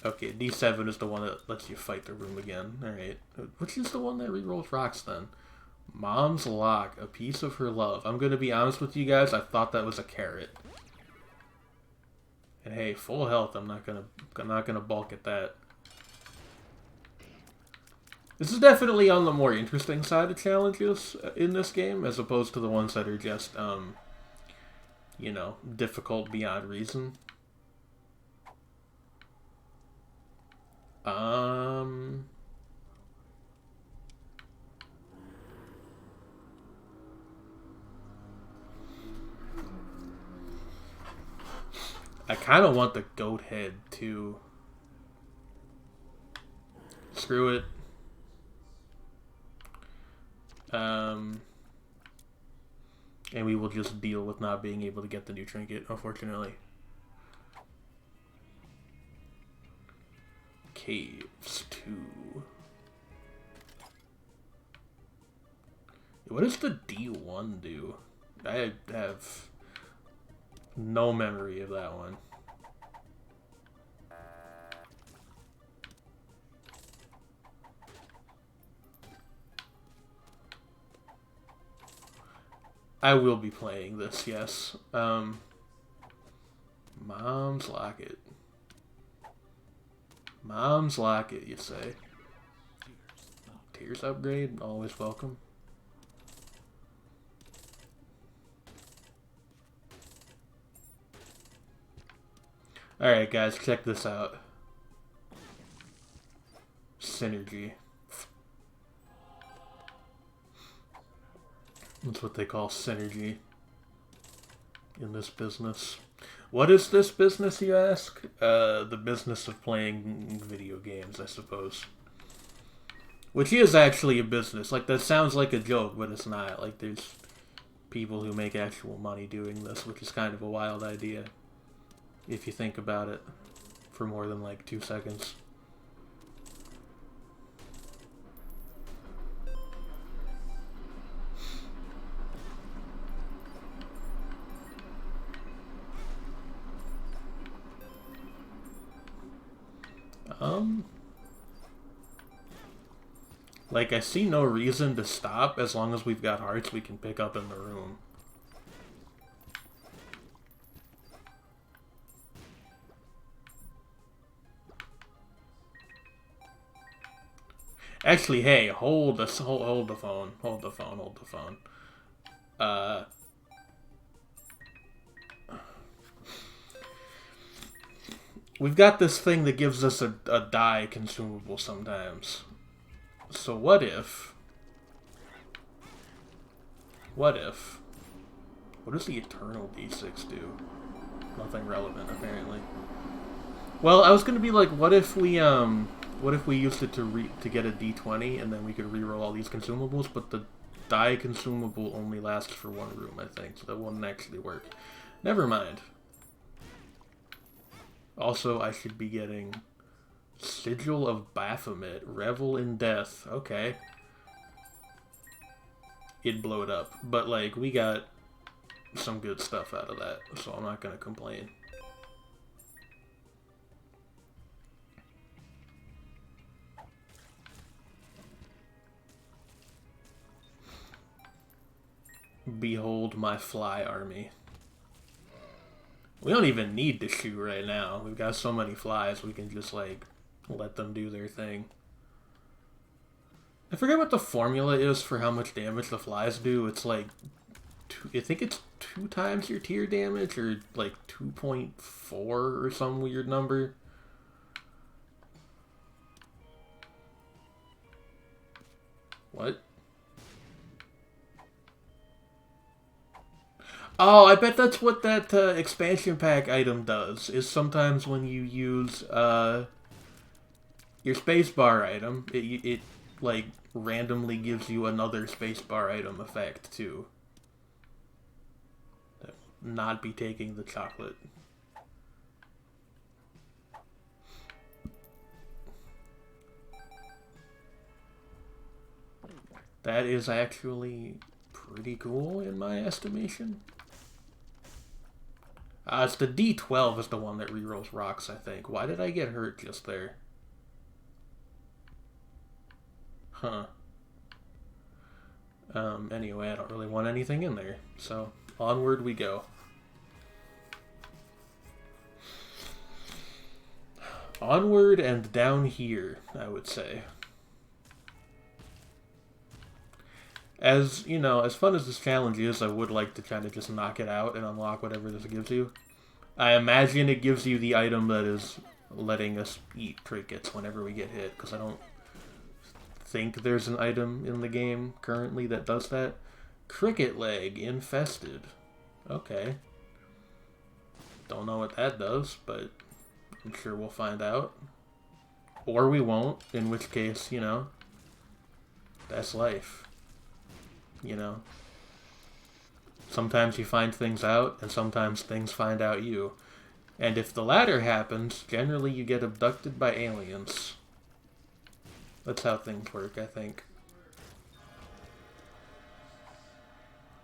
Speaker 1: Okay, D7 is the one that lets you fight the room again. Alright. Which is the one that rerolls rocks, then? Mom's Lock, a piece of her love. I'm gonna be honest with you guys, I thought that was a carrot. And hey, full health, I'm not gonna balk at that. This is definitely on the more interesting side of challenges in this game, as opposed to the ones that are just, you know, difficult beyond reason. I kind of want the goat head, too. Screw it. And we will just deal with not being able to get the new trinket, unfortunately. Caves 2. What does the D1 do? I have no memory of that one. I will be playing this, yes. Mom's Locket. Mom's Locket, you say? Tears upgrade, always welcome. Alright guys, check this out. Synergy. That's what they call synergy in this business. What is this business, you ask? The business of playing video games, I suppose. Which is actually a business. Like, that sounds like a joke, but it's not. Like, there's people who make actual money doing this, which is kind of a wild idea. If you think about it for more than, like, 2 seconds. Like, I see no reason to stop as long as we've got hearts we can pick up in the room. Actually, hey, hold the phone. Hold the phone. We've got this thing that gives us a die consumable sometimes. So what if... What does the Eternal D6 do? Nothing relevant, apparently. Well, I was gonna be like, what if we used it to get a D20 and then we could reroll all these consumables, but the die consumable only lasts for one room, I think, so that wouldn't actually work. Never mind. Also, I should be getting Sigil of Baphomet, Revel in Death. Okay. It'd blow it up. But, like, we got some good stuff out of that, so I'm not gonna complain. Behold my fly army. We don't even need to shoot right now. We've got so many flies, we can just, like, let them do their thing. I forget what the formula is for how much damage the flies do. It's like, I think it's 2 times your tier damage, or like 2.4 or some weird number. What? Oh, I bet that's what that expansion pack item does, is sometimes when you use your spacebar item, it like randomly gives you another spacebar item effect too. Not be taking the chocolate. That is actually pretty cool in my estimation. It's the D12 is the one that rerolls rocks, I think. Why did I get hurt just there? Huh. Anyway, I don't really want anything in there. So, onward we go. Onward and down here, I would say. As, you know, as fun as this challenge is, I would like to kind of just knock it out and unlock whatever this gives you. I imagine it gives you the item that is letting us eat crickets whenever we get hit, because I don't think there's an item in the game currently that does that. Cricket leg infested. Okay. Don't know what that does, but I'm sure we'll find out. Or we won't, in which case, you know, that's life. You know, sometimes you find things out, and sometimes things find out you. And if the latter happens, generally you get abducted by aliens. That's how things work, I think.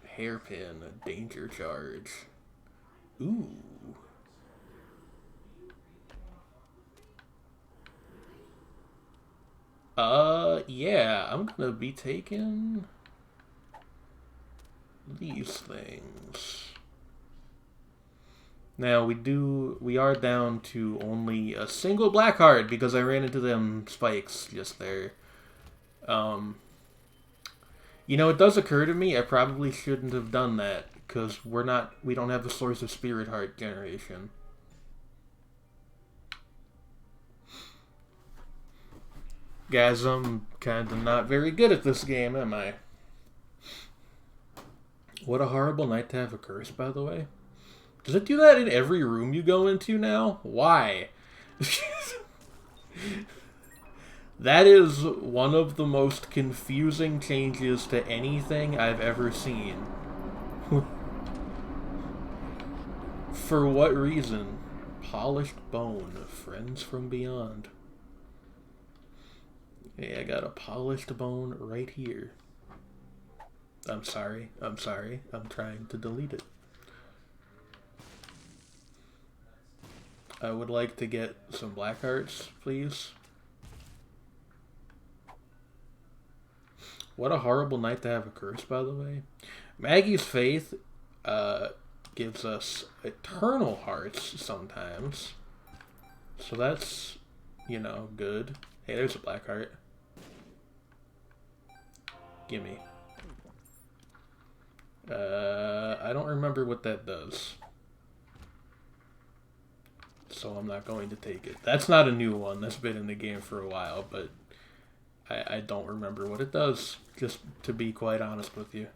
Speaker 1: Hairpin, a danger charge. Ooh. Yeah, I'm gonna be taking these things. Now we are down to only a single black heart because I ran into them spikes just there. You know, it does occur to me I probably shouldn't have done that because we don't have the source of spirit heart generation. Guys, I'm kinda not very good at this game, am I? What a horrible night to have a curse, by the way. Does it do that in every room you go into now? Why? That is one of the most confusing changes to anything I've ever seen. For what reason? Polished bone. Friends from beyond. Hey, I got a polished bone right here. I'm sorry. I'm trying to delete it. I would like to get some black hearts, please. What a horrible night to have a curse, by the way. Maggie's Faith gives us eternal hearts sometimes. So that's, you know, good. Hey, there's a black heart. Gimme. I don't remember what that does. So I'm not going to take it. That's not a new one. That's been in the game for a while, but I don't remember what it does, just to be quite honest with you.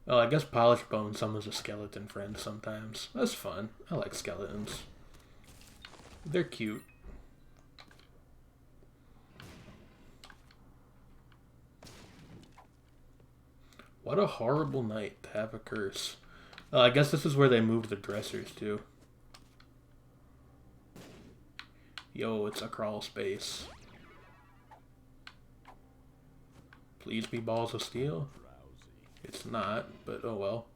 Speaker 1: Well, I guess Polished Bone summons a skeleton friend sometimes. That's fun. I like skeletons. They're cute. What a horrible night to have a curse. I guess this is where they moved the dressers to. Yo, it's a crawl space. Please be balls of steel. It's not, but oh well.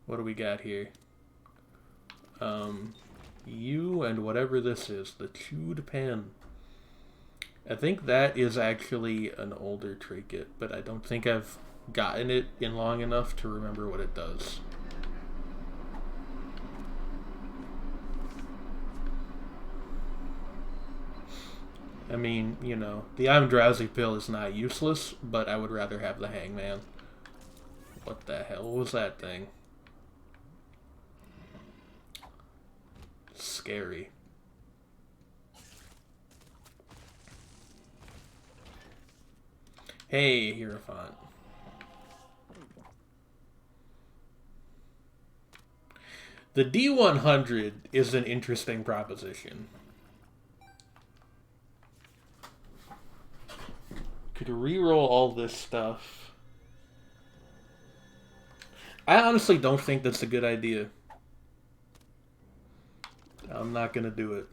Speaker 1: What do we got here? You and whatever this is, the chewed pen. I think that is actually an older trinket, but I don't think I've gotten it in long enough to remember what it does. I mean, you know, the I'm drowsy pill is not useless, but I would rather have the hangman. What the hell was that thing? Scary. Hey, Hierophant. The D100 is an interesting proposition. Could reroll all this stuff. I honestly don't think that's a good idea. I'm not gonna do it.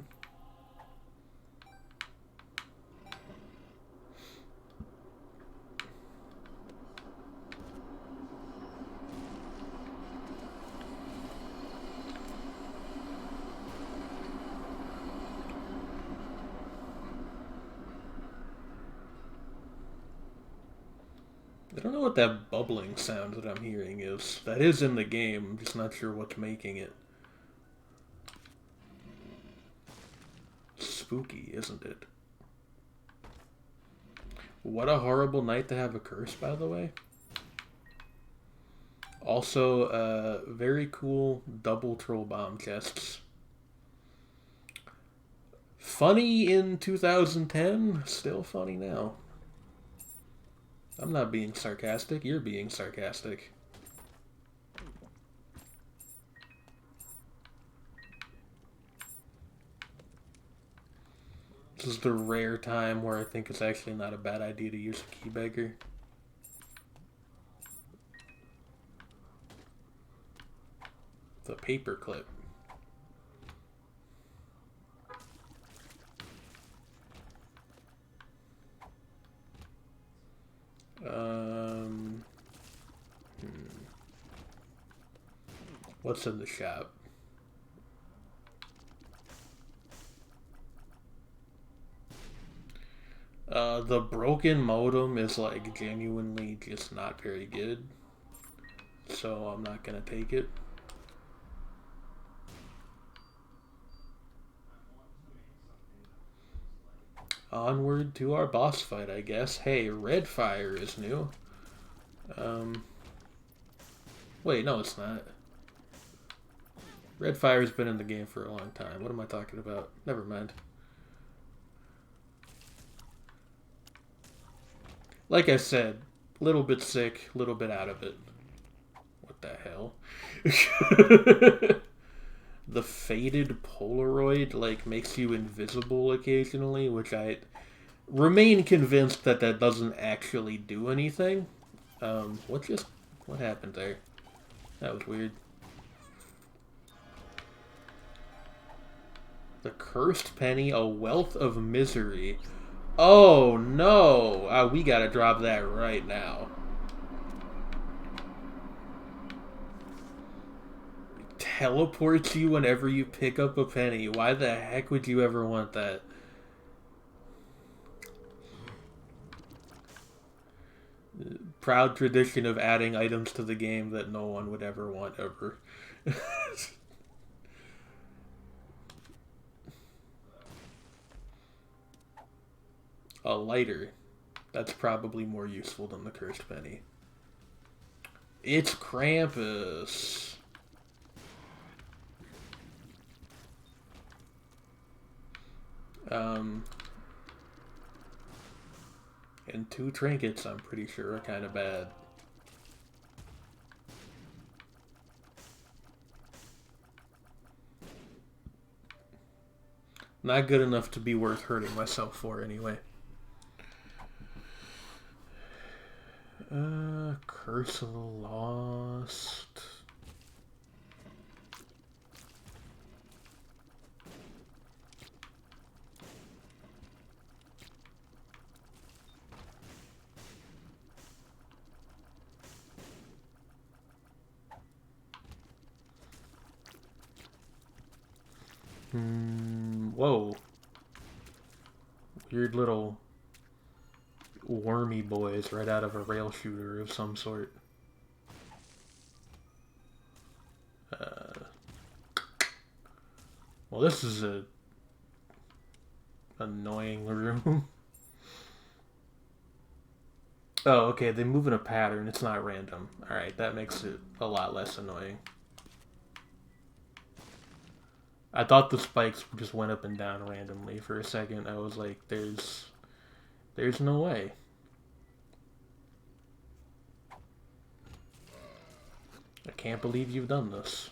Speaker 1: I don't know what that bubbling sound that I'm hearing is. That is in the game, I'm just not sure what's making it. Spooky, isn't it? What a horrible night to have a curse, by the way. Also, very cool double troll bomb chests. Funny in 2010, still funny now. I'm not being sarcastic, you're being sarcastic. This is the rare time where I think it's actually not a bad idea to use a key beggar. The paperclip. What's in the shop? The broken modem is like genuinely just not very good, so I'm not gonna take it. Onward to our boss fight, I guess. Hey, Redfire is new. Wait, no it's not. Redfire's been in the game for a long time. What am I talking about? Never mind. Like I said, little bit sick, little bit out of it. What the hell? The faded Polaroid, like, makes you invisible occasionally, which I remain convinced that that doesn't actually do anything. What happened there? That was weird. The Cursed Penny, a Wealth of Misery. Oh no! We gotta drop that right now. Teleports you whenever you pick up a penny. Why the heck would you ever want that? Proud tradition of adding items to the game that no one would ever want ever. A lighter. That's probably more useful than the Cursed Penny. It's Krampus. And 2 trinkets, I'm pretty sure, are kind of bad. Not good enough to be worth hurting myself for, anyway. Curse of the Lost. Whoa. Weird little wormy boys right out of a rail shooter of some sort. Well, this is a annoying room. Oh, okay, they move in a pattern. It's not random. Alright, that makes it a lot less annoying. I thought the spikes just went up and down randomly for a second. I was like, there's no way. I can't believe you've done this.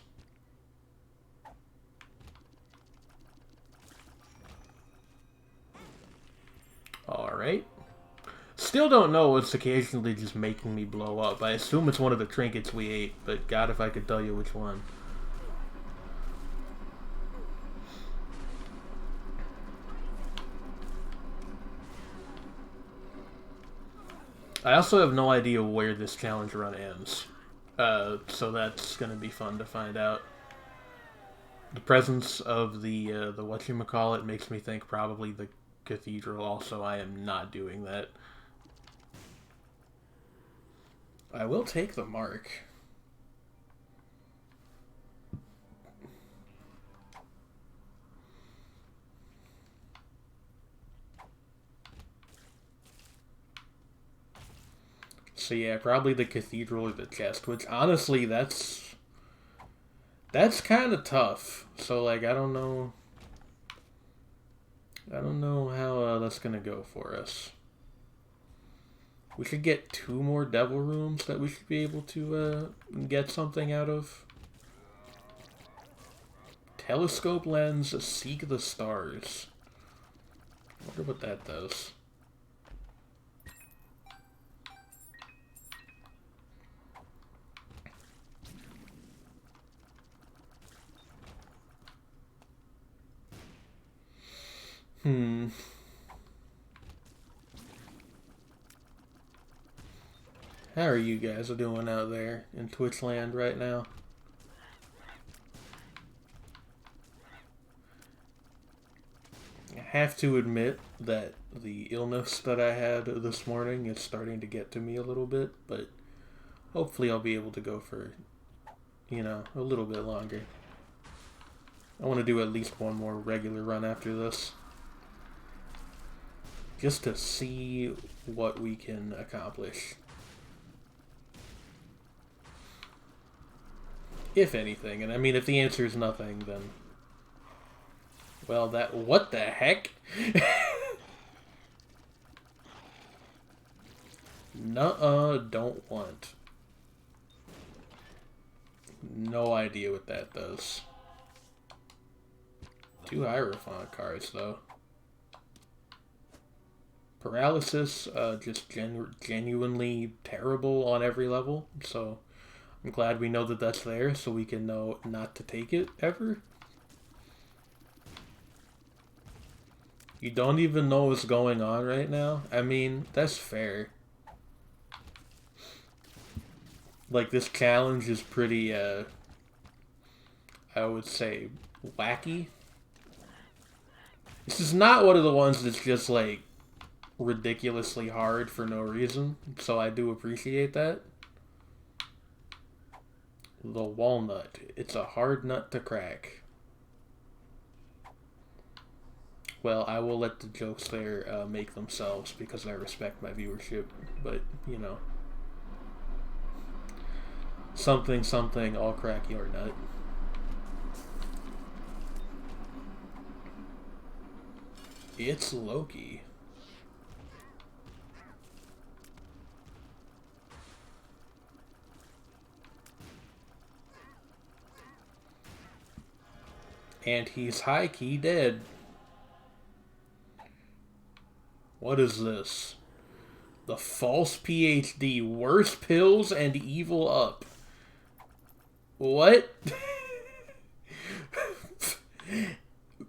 Speaker 1: Alright. Still don't know what's occasionally just making me blow up. I assume it's one of the trinkets we ate, but God, if I could tell you which one. I also have no idea where this challenge run ends. So that's gonna be fun to find out. The presence of the whatchamacallit makes me think probably the cathedral. Also, I am not doing that. I will take the mark. So yeah, probably the cathedral or the chest, which honestly, that's kind of tough. So like, I don't know how that's gonna go for us. We should get 2 more devil rooms that we should be able to get something out of. Telescope lens, seek the stars. I wonder what that does. How are you guys doing out there in Twitch land right now? I have to admit that the illness that I had this morning is starting to get to me a little bit, but hopefully I'll be able to go for, you know, a little bit longer. I want to do at least one more regular run after this. Just to see what we can accomplish. If anything, and I mean, if the answer is nothing, then... Well, that... What the heck? Nuh-uh, don't want. No idea what that does. 2 Hierophant cards, though. Paralysis, just genuinely terrible on every level, so I'm glad we know that that's there, so we can know not to take it, ever. You don't even know what's going on right now? I mean, that's fair. Like, this challenge is pretty, I would say, wacky. This is not one of the ones that's just, like, ridiculously hard for no reason, so I do appreciate that. The walnut. It's a hard nut to crack. Well, I will let the jokes there make themselves because I respect my viewership, but, you know. Something, something, I'll crack your nut. It's Loki. And he's high-key dead. What is this? The false PhD. Worse pills and evil up. What?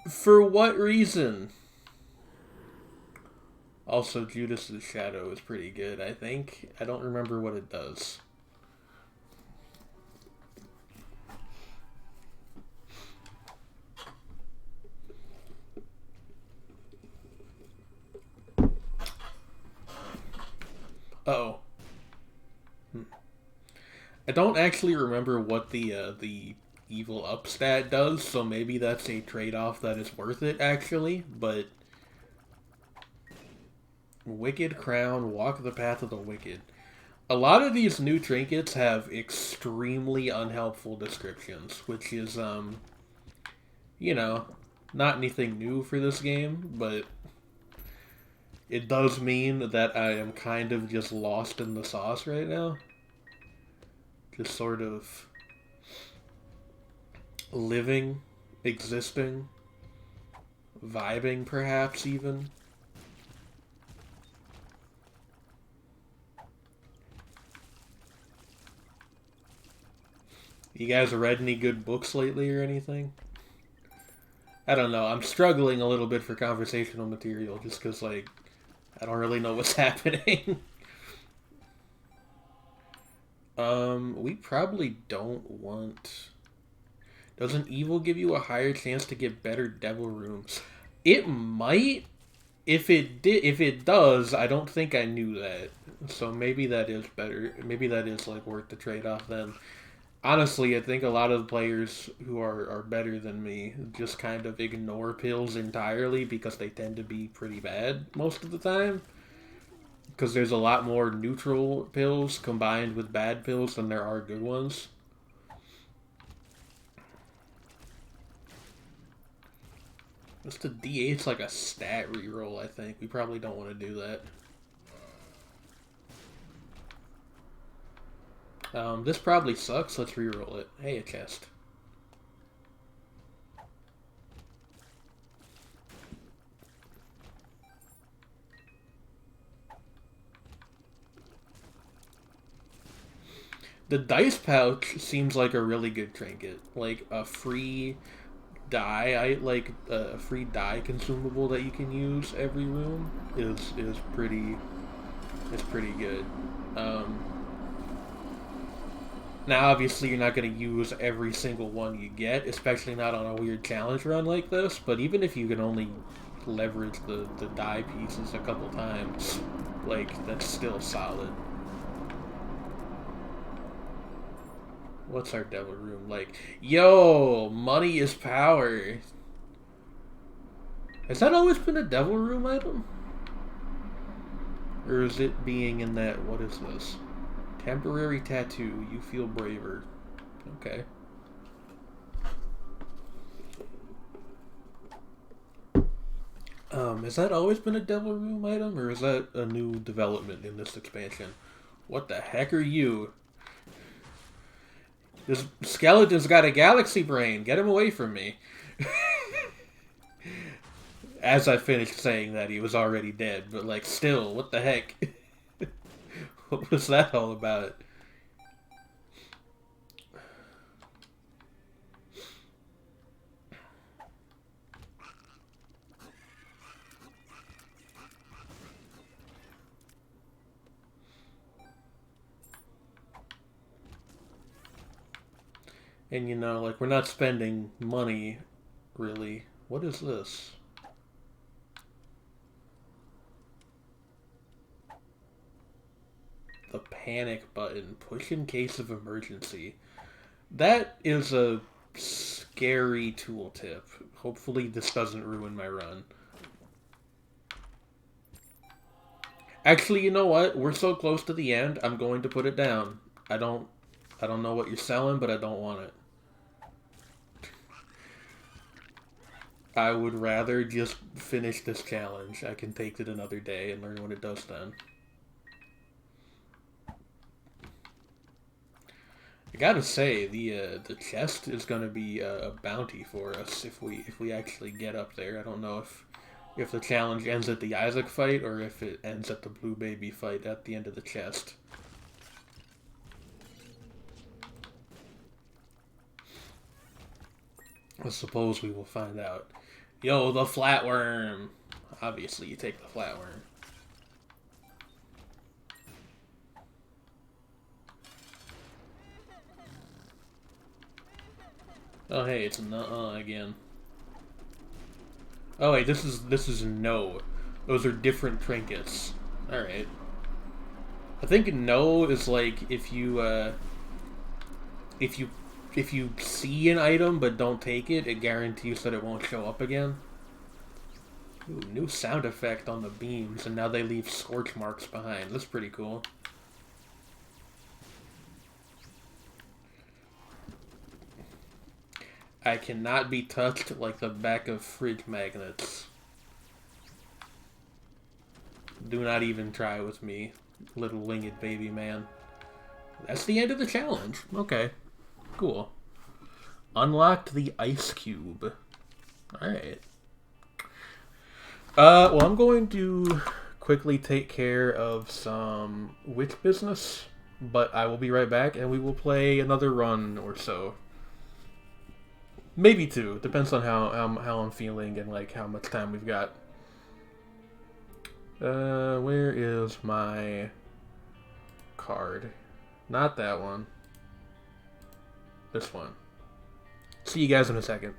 Speaker 1: For what reason? Also, Judas' Shadow is pretty good, I think. I don't remember what it does. I don't actually remember what the evil up stat does, so maybe that's a trade-off that is worth it, actually, but... Wicked Crown, Walk the Path of the Wicked. A lot of these new trinkets have extremely unhelpful descriptions, which is, you know, not anything new for this game, but it does mean that I am kind of just lost in the sauce right now. Just sort of living, existing, vibing perhaps even. You guys read any good books lately or anything? I don't know. I'm struggling a little bit for conversational material just because, like, I don't really know what's happening. We probably don't want... Doesn't evil give you a higher chance to get better devil rooms? It might. If it does, I don't think I knew that. So maybe that is better. Maybe that is, like, worth the trade-off then. Honestly, I think a lot of the players who are better than me just kind of ignore pills entirely because they tend to be pretty bad most of the time. Because there's a lot more neutral pills combined with bad pills than there are good ones. What's the D8's like a stat reroll, I think. We probably don't want to do that. This probably sucks. Let's reroll it. Hey, a chest. The dice pouch seems like a really good trinket. Like a free die, a free die consumable that you can use every room is pretty good. Now, obviously, you're not going to use every single one you get, especially not on a weird challenge run like this, but even if you can only leverage the die pieces a couple times, like, that's still solid. What's our devil room like? Yo, money is power. Has that always been a devil room item? Or is it being in that, what is this? Temporary tattoo, you feel braver. Okay. Has that always been a devil room item, or is that a new development in this expansion? What the heck are you? This skeleton's got a galaxy brain. Get him away from me. As I finished saying that, he was already dead. But, like, still, what the heck? What was that all about? And, you know, like, we're not spending money, really. What is this? The panic button. Push in case of emergency. That is a scary tooltip. Hopefully this doesn't ruin my run. Actually, you know what? We're so close to the end, I'm going to put it down. I don't know what you're selling, but I don't want it. I would rather just finish this challenge. I can take it another day and learn what it does then. I gotta say, the chest is gonna be a bounty for us if we actually get up there. I don't know if the challenge ends at the Isaac fight or if it ends at the Blue Baby fight at the end of the chest. I suppose we will find out. Yo, the flatworm! Obviously, you take the flatworm. Oh, hey, it's again. Oh, wait, this is no. Those are different trinkets. Alright. I think no is like if you, if you see an item but don't take it, it guarantees that it won't show up again. Ooh, new sound effect on the beams, and now they leave scorch marks behind. That's pretty cool. I cannot be touched like the back of fridge magnets. Do not even try with me, little winged baby man. That's the end of the challenge. Okay. Cool. Unlocked the ice cube. Alright. Well, I'm going to quickly take care of some witch business, but I will be right back and we will play another run or so. Maybe two. Depends on how I'm feeling and like how much time we've got. Where is my card? Not that one. This one. See you guys in a second.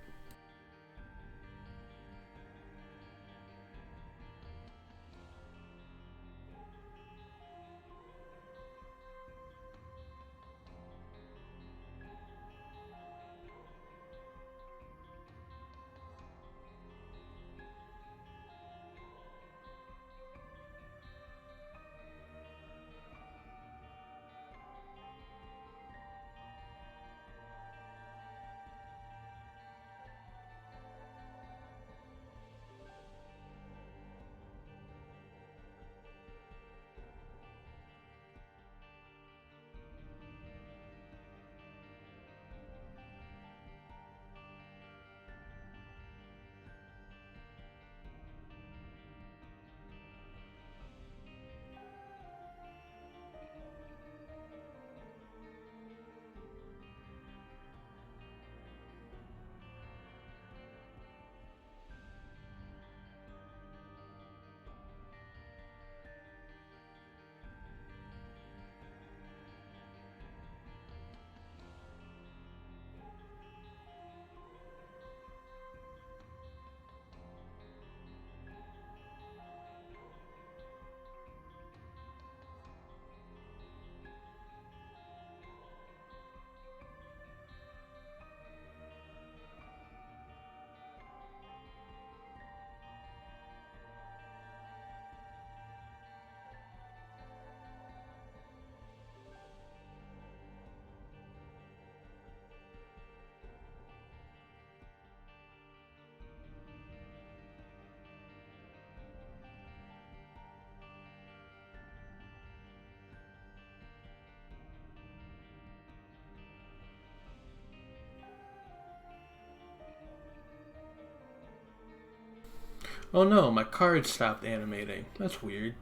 Speaker 1: Oh no, my card stopped animating. That's weird.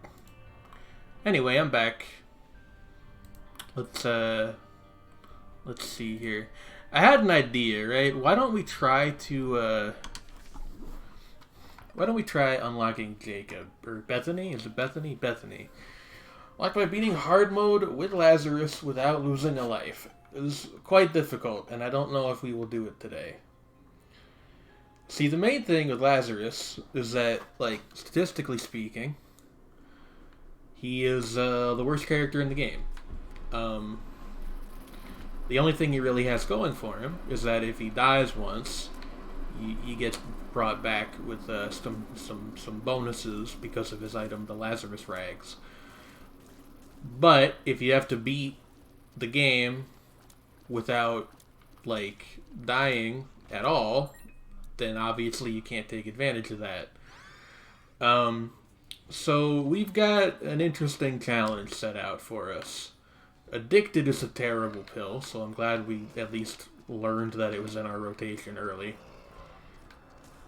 Speaker 1: Anyway, I'm back. Let's see here. I had an idea, right? Why don't we try unlocking Jacob or Bethany? Is it Bethany? Bethany. Like by beating hard mode with Lazarus without losing a life. It was quite difficult, and I don't know if we will do it today. See, the main thing with Lazarus is that, like, statistically speaking, he is the worst character in the game. The only thing he really has going for him is that if he dies once, he gets brought back with some bonuses because of his item, the Lazarus Rags. But if you have to beat the game without, like, dying at all, then obviously you can't take advantage of that. So we've got an interesting challenge set out for us. Addicted is a terrible pill, so I'm glad we at least learned that it was in our rotation early.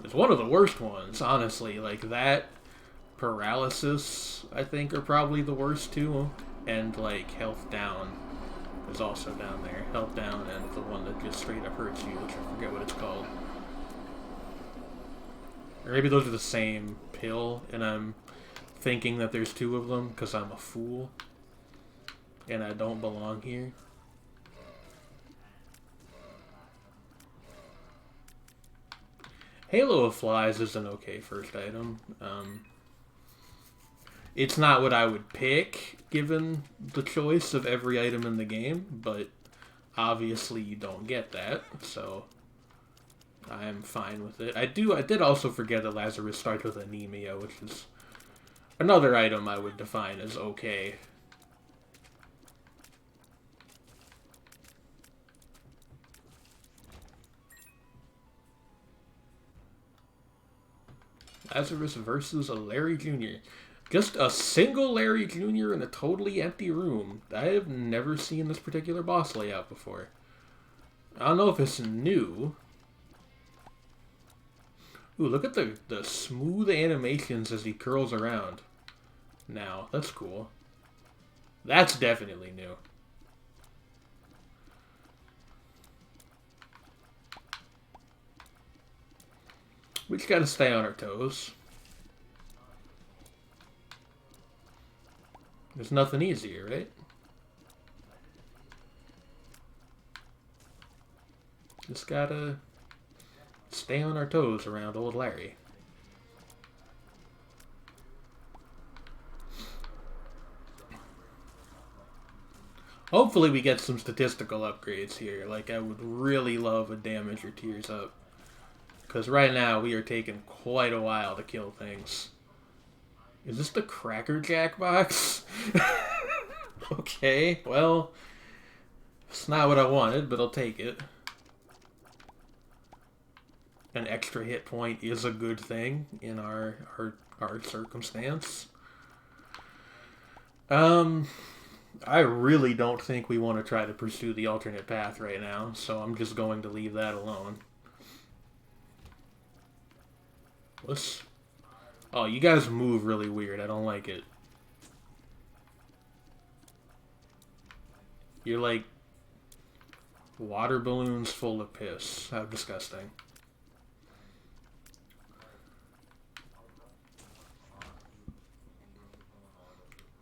Speaker 1: It's one of the worst ones, honestly. Like, that, paralysis, I think, are probably the worst too. And, like, health down is also down there. Health down and the one that just straight up hurts you, which I forget what it's called. Or maybe those are the same pill, and I'm thinking that there's two of them because I'm a fool. And I don't belong here. Halo of Flies is an okay first item. It's not what I would pick, given the choice of every item in the game, but obviously you don't get that, so I'm fine with it. I did also forget that Lazarus starts with anemia, which is another item I would define as okay. Lazarus versus a Larry Jr. Just a single Larry Jr. in a totally empty room. I have never seen this particular boss layout before. I don't know if it's new. Ooh, look at the smooth animations as he curls around. Now, that's cool. That's definitely new. We just gotta stay on our toes. There's nothing easier, right? Just gotta stay on our toes around old Larry. Hopefully we get some statistical upgrades here. Like, I would really love a damage or tears up. Because right now we are taking quite a while to kill things. Is this the Cracker Jack box? Okay, well, it's not what I wanted, but I'll take it. An extra hit point is a good thing in our circumstance. I really don't think we want to try to pursue the alternate path right now, so I'm just going to leave that alone. What's... Oh, you guys move really weird. I don't like it. You're like water balloons full of piss. How disgusting.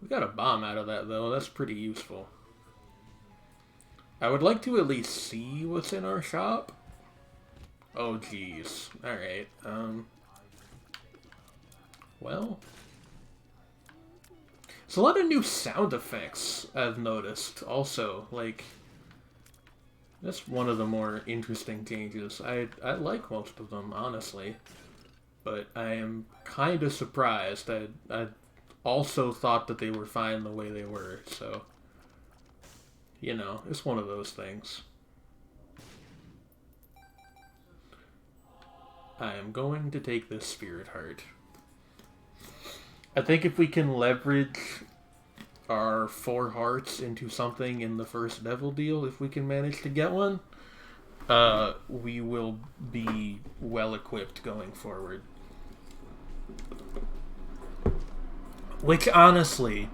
Speaker 1: We got a bomb out of that, though. That's pretty useful. I would like to at least see what's in our shop. Oh, jeez. Alright, well... There's a lot of new sound effects, I've noticed, also. Like, that's one of the more interesting changes. I like most of them, honestly. But I am kind of surprised. I also thought that they were fine the way they were, so... You know, it's one of those things. I am going to take this Spirit Heart. I think if we can leverage our 4 hearts into something in the first Devil deal, if we can manage to get one, we will be well equipped going forward. Which, honestly,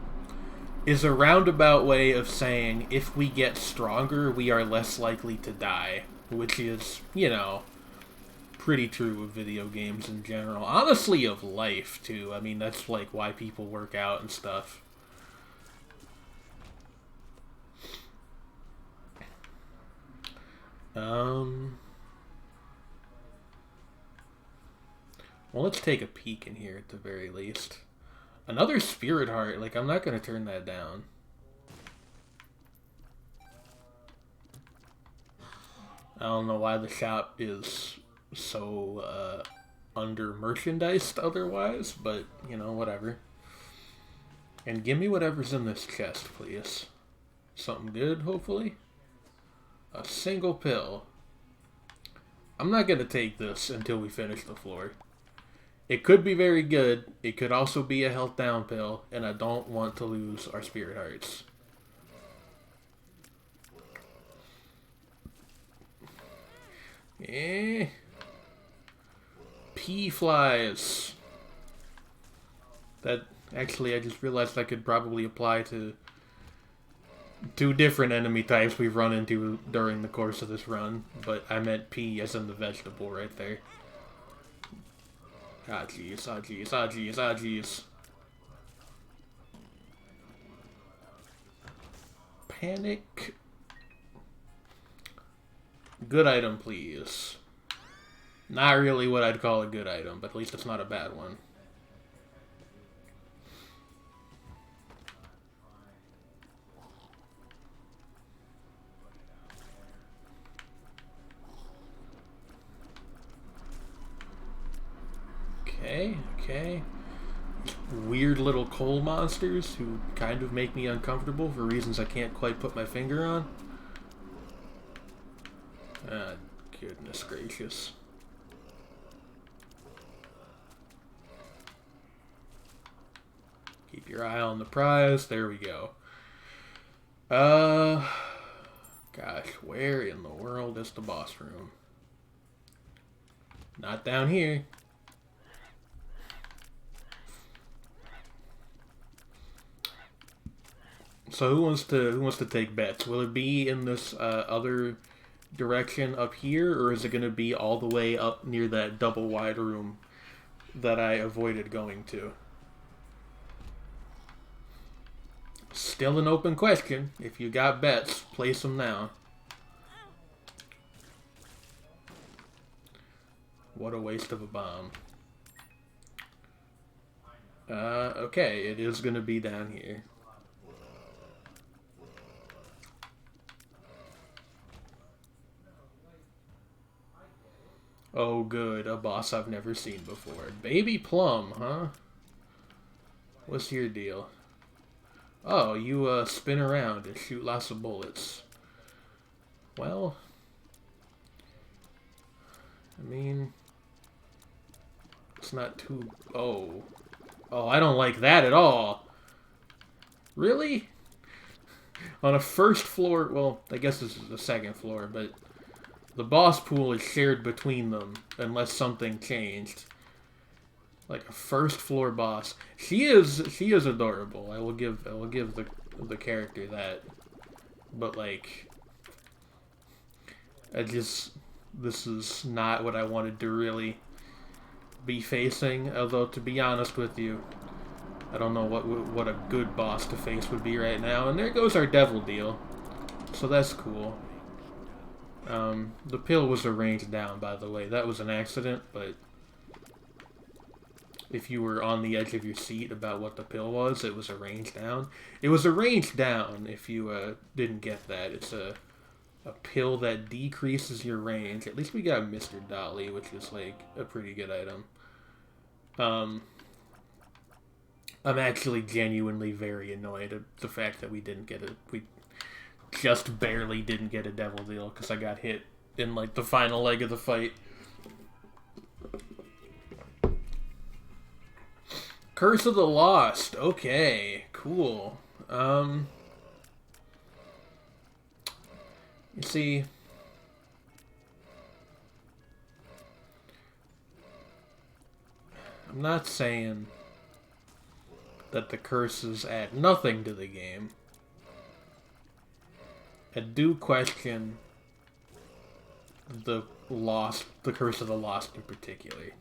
Speaker 1: is a roundabout way of saying if we get stronger, we are less likely to die. Which is, you know, pretty true of video games in general. Honestly, of life, too. I mean, that's, like, why people work out and stuff. Well, let's take a peek in here at the very least. Another Spirit Heart. Like, I'm not going to turn that down. I don't know why the shop is so under-merchandised otherwise, but, you know, whatever. And give me whatever's in this chest, please. Something good, hopefully. A single pill. I'm not going to take this until we finish the floor. It could be very good. It could also be a health down pill, and I don't want to lose our Spirit Hearts. Pea flies. That, actually, I just realized I could probably apply to 2 different enemy types we've run into during the course of this run, but I meant pea as in the vegetable right there. Ah, jeez, ah, jeez, ah, jeez, ah, jeez. Panic. Good item, please. Not really what I'd call a good item, but at least it's not a bad one. Okay, okay. Weird little coal monsters who kind of make me uncomfortable for reasons I can't quite put my finger on. Ah, goodness gracious. Keep your eye on the prize. There we go. Gosh, where in the world is the boss room? Not down here. So who wants to take bets? Will it be in this other direction up here, or is it going to be all the way up near that double wide room that I avoided going to? Still an open question. If you got bets, place them now. What a waste of a bomb. Okay, it is going to be down here. Oh good, a boss I've never seen before. Baby Plum, huh? What's your deal? Oh, you spin around and shoot lots of bullets. Well, I mean, it's not too... Oh, I don't like that at all. Really? On a first floor... Well, I guess this is the second floor, but the boss pool is shared between them unless something changed. Like a first floor boss. She is adorable. I will give the character that. But like, this is not what I wanted to really be facing. Although to be honest with you, I don't know what a good boss to face would be right now. And there goes our devil deal. So that's cool. The pill was arranged down, by the way. That was an accident, but if you were on the edge of your seat about what the pill was, it was arranged down. It was arranged down, if you didn't get that. It's a pill that decreases your range. At least we got Mr. Dolly, which is, like, a pretty good item. I'm actually genuinely very annoyed at the fact that we didn't get it. We just barely didn't get a devil deal because I got hit in, like, the final leg of the fight. Curse of the Lost. Okay, cool. You see, I'm not saying that the curses add nothing to the game. I do question the Curse of the Lost in particular.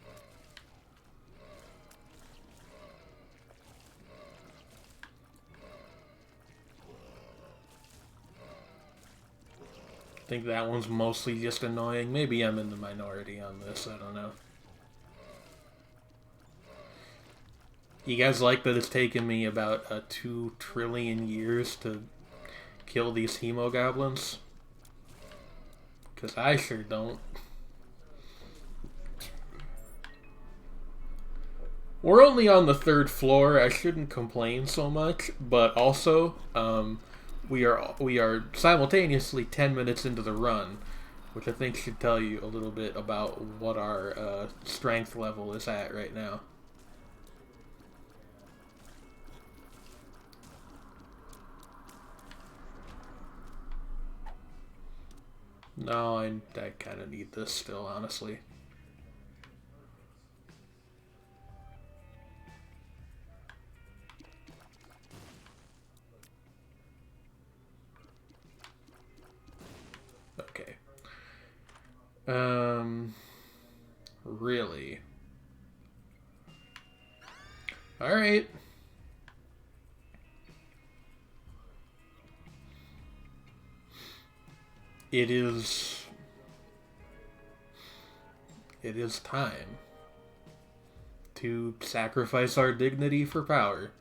Speaker 1: I think that one's mostly just annoying. Maybe I'm in the minority on this, I don't know. You guys like that it's taken me about 2 trillion years to kill these hemogoblins? Because I sure don't. We're only on the 3rd floor. I shouldn't complain so much, but also, we are simultaneously 10 minutes into the run, which I think should tell you a little bit about what our strength level is at right now. No, I kind of need this still, honestly. Okay. Really? Alright. It is time to sacrifice our dignity for power.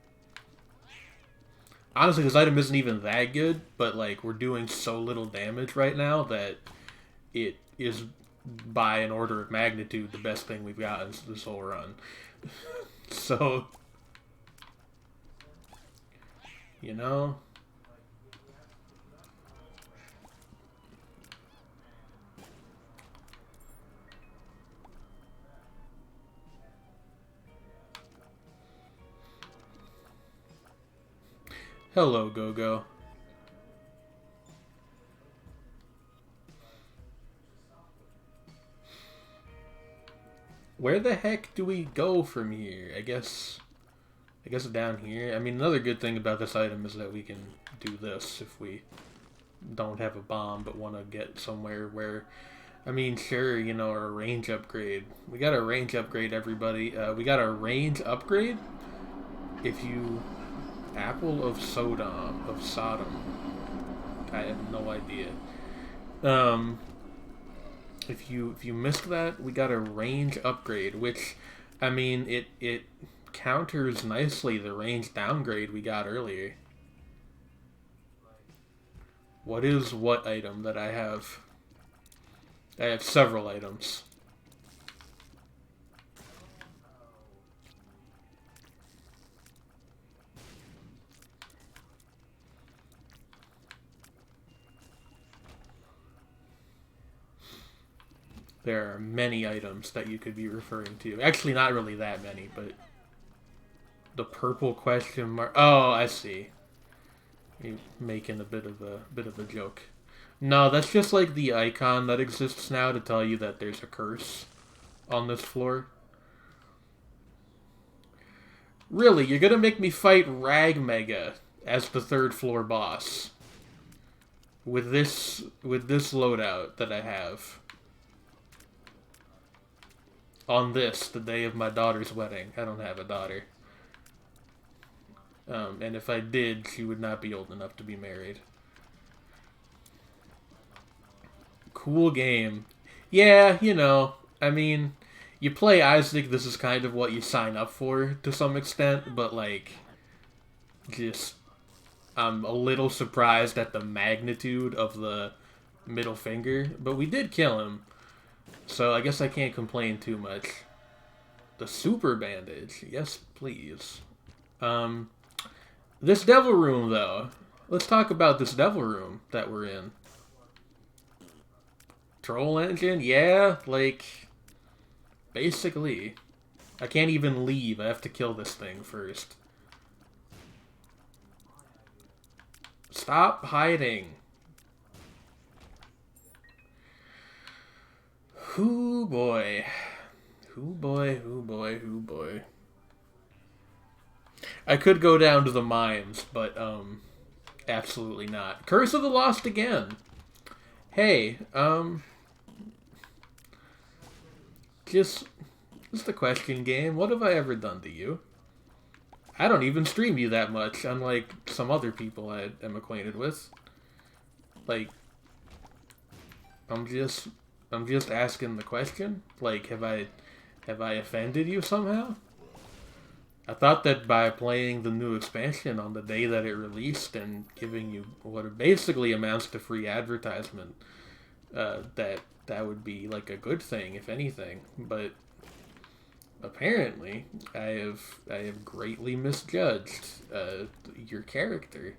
Speaker 1: Honestly, this item isn't even that good, but like we're doing so little damage right now that it is by an order of magnitude the best thing we've got in this whole run. So, you know. Hello, Go-Go. Where the heck do we go from here? I guess down here. I mean, another good thing about this item is that we can do this if we don't have a bomb but want to get somewhere where... I mean, sure, you know, our range upgrade. We got a range upgrade, everybody. We got a range upgrade if you... Apple of Sodom. Of Sodom. I have no idea. If you missed that, we got a range upgrade, which, I mean, it counters nicely the range downgrade we got earlier. What is what item that I have? I have several items. There are many items that you could be referring to. Actually, not really that many, but the purple question mark. Oh, I see. You're making a bit of a joke. No, that's just like the icon that exists now to tell you that there's a curse on this floor. Really, you're gonna make me fight Ragmega as the third floor boss with this loadout that I have on this, the day of my daughter's wedding. I don't have a daughter. And if I did, she would not be old enough to be married. Cool game. Yeah, you know, I mean, you play Isaac, this is kind of what you sign up for to some extent, but like, just, I'm a little surprised at the magnitude of the middle finger, but we did kill him, so I guess I can't complain too much. The super bandage, yes please. This devil room though, let's talk about this devil room that we're in. Troll engine, yeah, like, basically. I can't even leave, I have to kill this thing first. Stop hiding. Hoo boy. Hoo boy, hoo boy, hoo boy. I could go down to the mines, but, absolutely not. Curse of the Lost again. Hey, just a question game. What have I ever done to you? I don't even stream you that much, unlike some other people I am acquainted with. Like, I'm just asking the question. Like, have I offended you somehow? I thought that by playing the new expansion on the day that it released and giving you what basically amounts to free advertisement, that would be like a good thing, if anything. But apparently, I have greatly misjudged your character.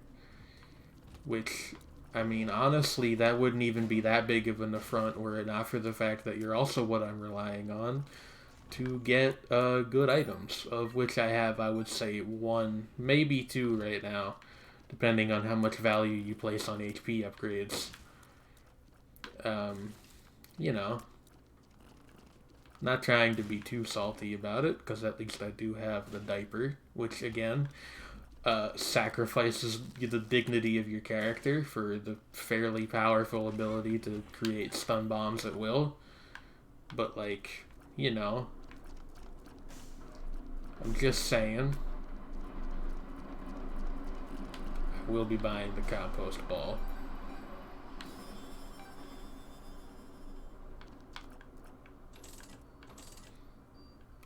Speaker 1: Which, I mean, honestly, that wouldn't even be that big of an affront were it not for the fact that you're also what I'm relying on to get good items, of which I have, I would say, 1, maybe 2 right now, depending on how much value you place on HP upgrades. You know, not trying to be too salty about it, because at least I do have the diaper, which, again, sacrifices the dignity of your character for the fairly powerful ability to create stun bombs at will. But, like, you know, I'm just saying, I will be buying the compost ball.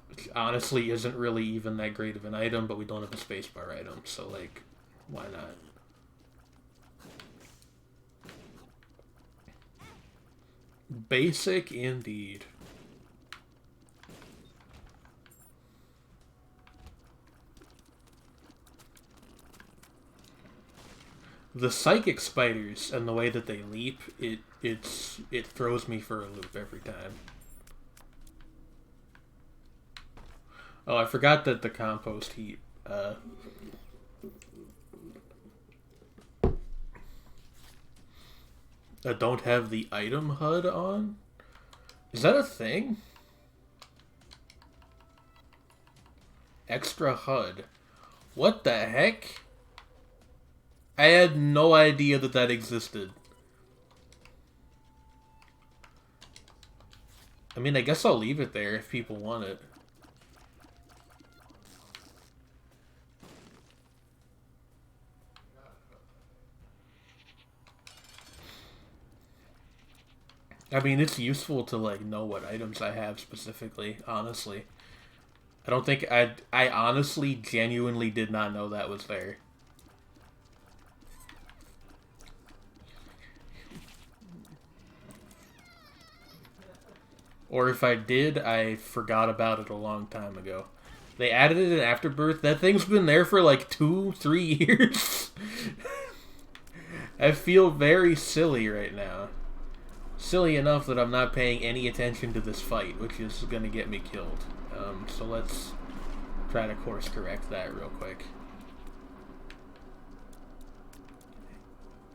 Speaker 1: Which honestly isn't really even that great of an item, but we don't have a spacebar item, so, like, why not? Basic indeed. The psychic spiders and the way that they leap, it throws me for a loop every time. Oh, I forgot that the compost heap. I don't have the item HUD on? Is that a thing? Extra HUD. What the heck? I had no idea that that existed. I mean, I guess I'll leave it there if people want it. I mean, it's useful to, like, know what items I have specifically, honestly. I don't think I honestly, genuinely did not know that was there. Or if I did, I forgot about it a long time ago. They added it in Afterbirth. That thing's been there for like 2-3 years. I feel very silly right now. Silly enough that I'm not paying any attention to this fight, which is going to get me killed. So let's try to course correct that real quick.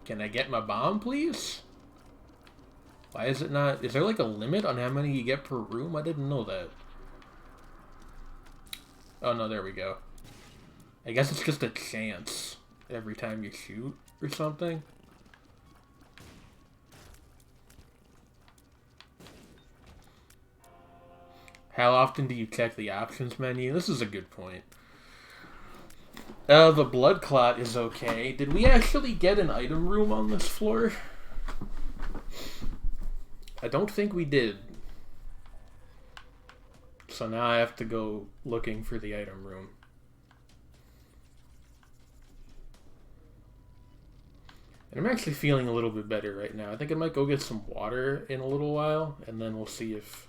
Speaker 1: Can I get my bomb, please? Why is it not... Is there like a limit on how many you get per room? I didn't know that. Oh no, there we go. I guess it's just a chance every time you shoot or something. How often do you check the options menu? This is a good point. The blood clot is okay. Did we actually get an item room on this floor? I don't think we did. So now I have to go looking for the item room. And I'm actually feeling a little bit better right now. I think I might go get some water in a little while, and then we'll see if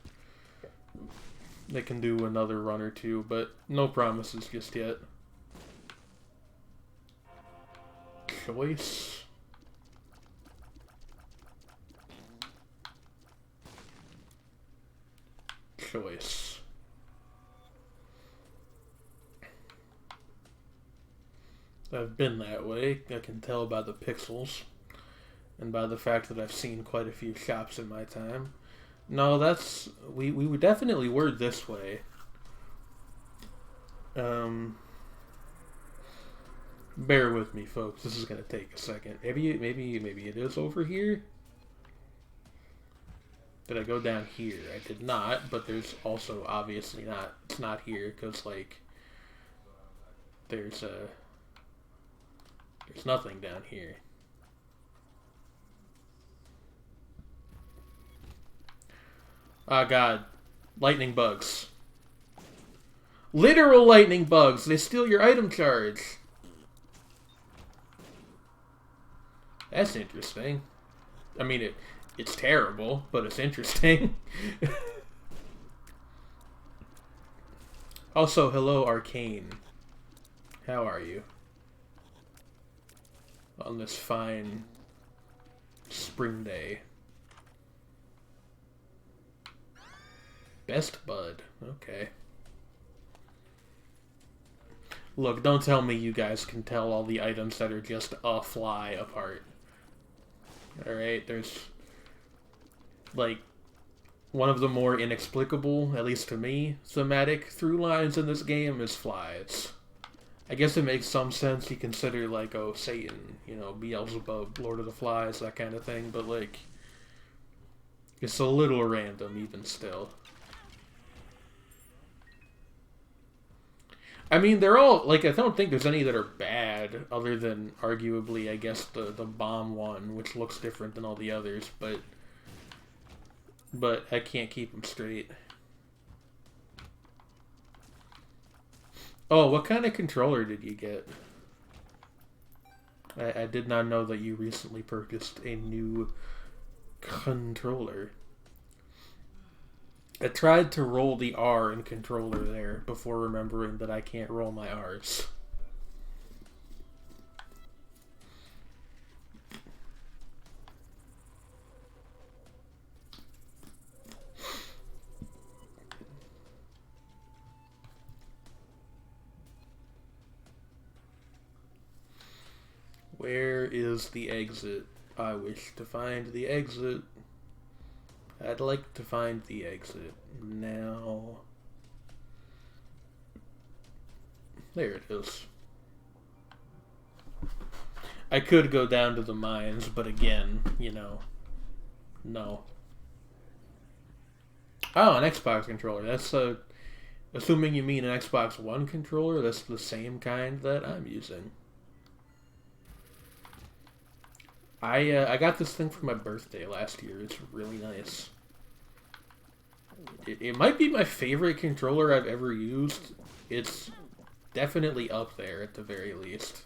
Speaker 1: they can do another run or two, but no promises just yet. Choice. Choice. I've been that way. I can tell by the pixels and by the fact that I've seen quite a few shops in my time. No, that's... We definitely were this way. Bear with me, folks. This is going to take a second. Maybe it is over here? Did I go down here? I did not, but there's also obviously not... It's not here, because, like... There's nothing down here. Oh god. Lightning bugs. Literal lightning bugs! They steal your item charge! That's interesting. I mean, it's terrible, but it's interesting. Also, hello, Arcane. How are you? On this fine spring day. Best bud. Okay. Look, don't tell me you guys can tell all the items that are just a fly apart. Alright, there's... like... one of the more inexplicable, at least to me, thematic through lines in this game is flies. I guess it makes some sense you consider, like, oh, Satan, you know, Beelzebub, Lord of the Flies, that kind of thing, but, like, it's a little random, even still. I mean, they're all, like, I don't think there's any that are bad, other than, arguably, I guess, the bomb one, which looks different than all the others, but I can't keep them straight. Oh, what kind of controller did you get? I did not know that you recently purchased a new controller. I tried to roll the R in controller there before remembering that I can't roll my R's. is the exit? I wish to find the exit. I'd like to find the exit now. There it is. I could go down to the mines, but again, you know, no. Oh, an Xbox controller. That's assuming you mean an Xbox One controller, that's the same kind that I'm using. I got this thing for my birthday last year. It's really nice. It might be my favorite controller I've ever used. It's definitely up there at the very least.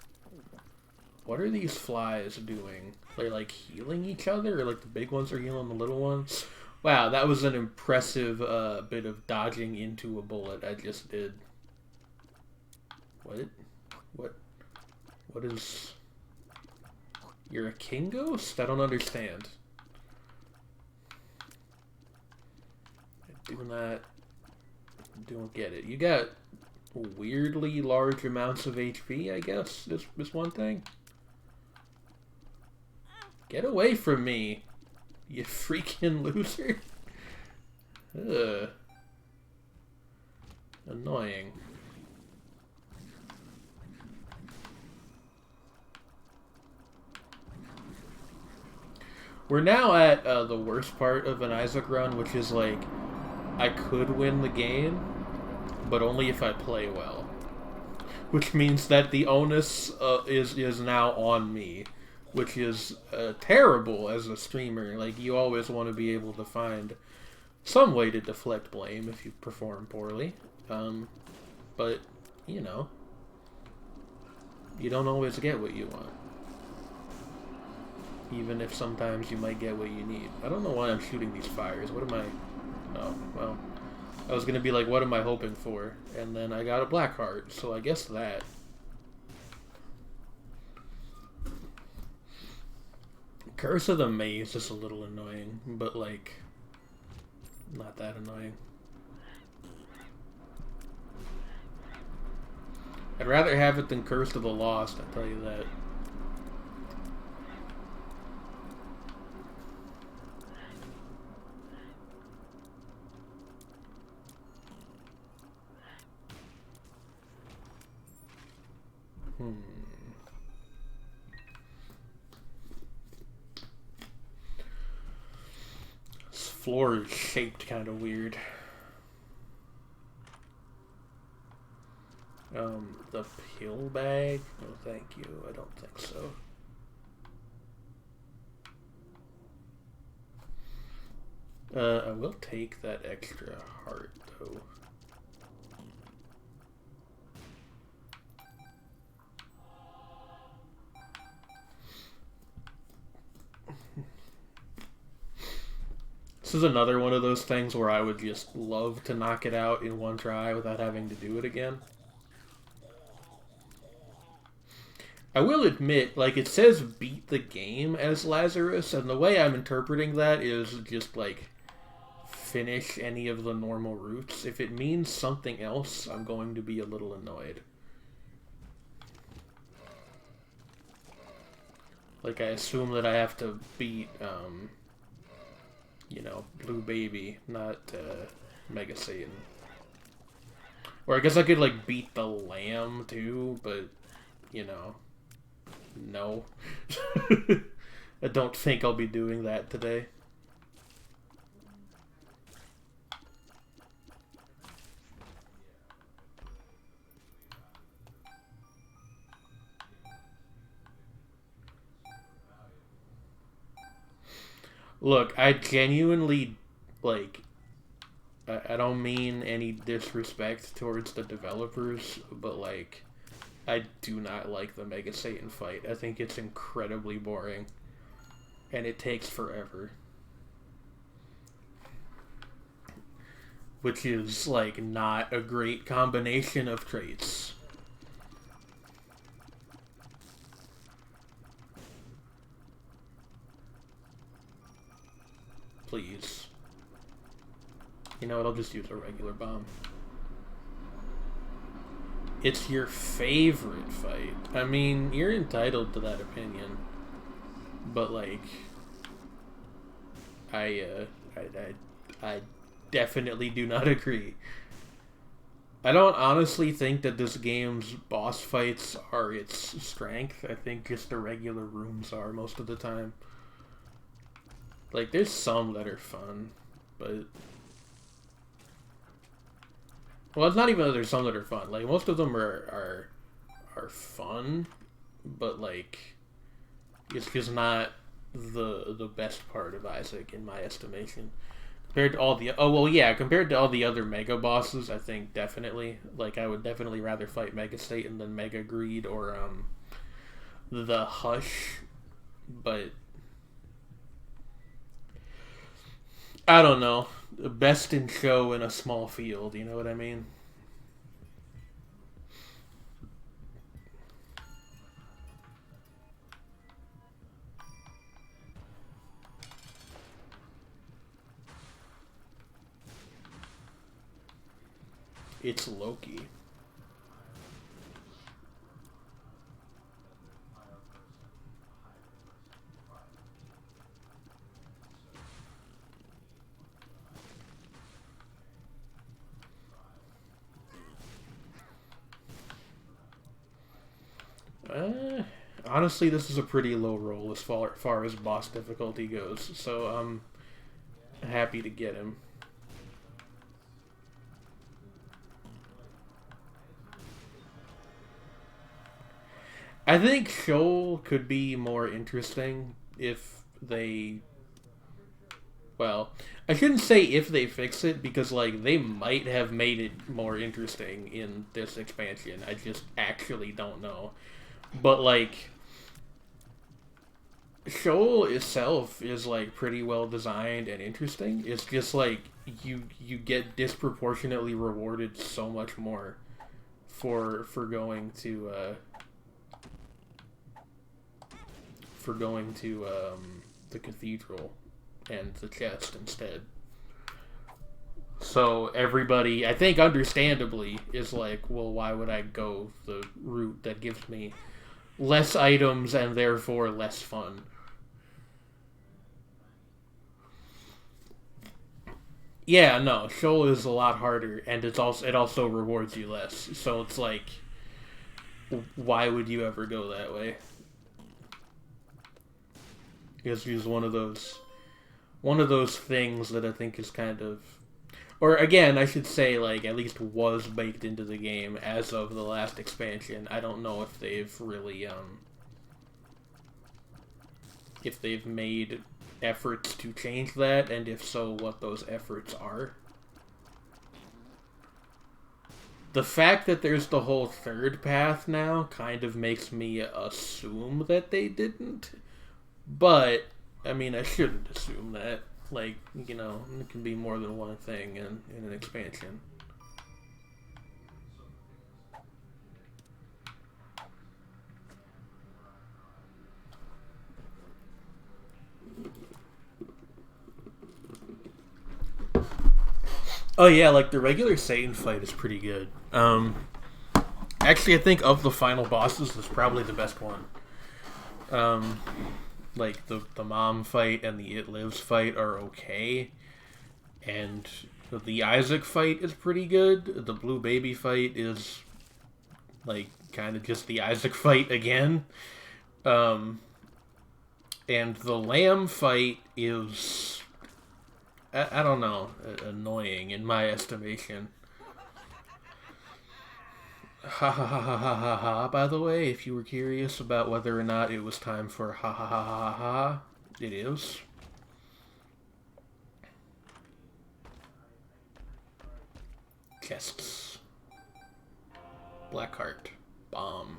Speaker 1: What are these flies doing? They're like healing each other? Or like the big ones are healing the little ones? Wow, that was an impressive bit of dodging into a bullet I just did. What? What is... You're a king ghost? I don't understand. Doing that... Don't get it. You got weirdly large amounts of HP, I guess? This one thing? Get away from me, you freaking loser. Ugh. Annoying. We're now at the worst part of an Isaac run, which is like, I could win the game, but only if I play well. Which means that the onus is now on me. Which is terrible as a streamer. Like, you always want to be able to find some way to deflect blame if you perform poorly. But, you know, you don't always get what you want. Even if sometimes you might get what you need. I don't know why I'm shooting these fires. What am I... Oh, well, I was going to be like, what am I hoping for? And then I got a black heart, so I guess that... Curse of the Maze is a little annoying, but like, not that annoying. I'd rather have it than Curse of the Lost, I tell you that. Floor is shaped kind of weird. The pill bag? No, thank you. I don't think so. I will take that extra heart, though. This is another one of those things where I would just love to knock it out in one try without having to do it again. I will admit, like, it says beat the game as Lazarus, and the way I'm interpreting that is just, like, finish any of the normal routes. If it means something else, I'm going to be a little annoyed. Like, I assume that I have to beat, you know, Blue Baby, not Mega Satan. Or I guess I could, like, beat the lamb, too, but, you know, no. I don't think I'll be doing that today. Look, I genuinely, like, I don't mean any disrespect towards the developers, but, like, I do not like the Mega Satan fight. I think it's incredibly boring, and it takes forever. Which is, like, not a great combination of traits. Please. You know what, I'll just use a regular bomb. It's your favorite fight. I mean, you're entitled to that opinion. but like I definitely do not agree. I don't honestly think that this game's boss fights are its strength. I think just the regular rooms are most of the time. Like, there's some that are fun, but... Well, it's not even that there's some that are fun. Like, most of them are fun, but, like, it's just not the best part of Isaac, in my estimation. Compared to all the... Oh, well, yeah, compared to all the other Mega bosses, I think definitely. Like, I would definitely rather fight Mega Satan than Mega Greed or, the Hush, but... I don't know. Best in show in a small field, you know what I mean? It's Loki. Honestly, this is a pretty low roll as far as boss difficulty goes, so I'm happy to get him. I think Shoal could be more interesting if they... Well, I shouldn't say if they fix it, because, like, they might have made it more interesting in this expansion. I just actually don't know. But, like... Shoal itself is like pretty well designed and interesting. It's just like you get disproportionately rewarded so much more for going to the cathedral and the chest instead. So everybody, I think understandably, is like, well, why would I go the route that gives me less items and therefore less fun? Yeah, no, Shoal is a lot harder, and it also rewards you less. So it's like, why would you ever go that way? It's just one of those things that I think is kind of, or again, I should say, like, at least was baked into the game as of the last expansion. I don't know if they've really if they've made efforts to change that, and if so, what those efforts are. The fact that there's the whole third path now kind of makes me assume that they didn't. But, I mean, I shouldn't assume that. Like, you know, it can be more than one thing in an expansion. Oh yeah, like the regular Satan fight is pretty good. Actually, I think of the final bosses, that's probably the best one. Um, like the mom fight and the It Lives fight are okay, and the Isaac fight is pretty good. The Blue Baby fight is like kind of just the Isaac fight again. Um, and the Lamb fight is I don't know, annoying in my estimation. Ha ha ha ha ha ha ha. By the way, if you were curious about whether or not it was time for ha ha ha ha ha, it is. Chests. Blackheart. Bomb.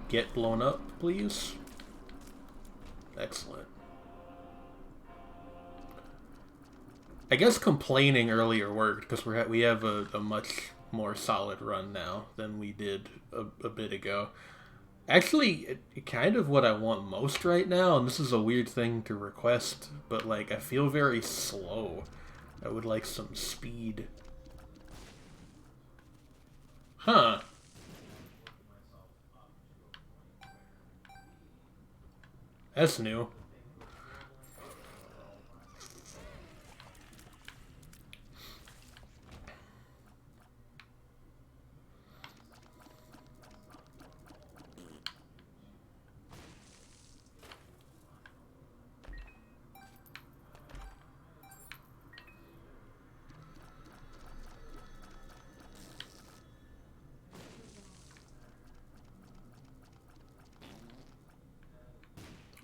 Speaker 1: Get blown up, please. Excellent. I guess complaining earlier worked because we have a much more solid run now than we did a bit ago. Actually, kind of what I want most right now, and this is a weird thing to request, but like I feel very slow. I would like some speed. Huh. That's new.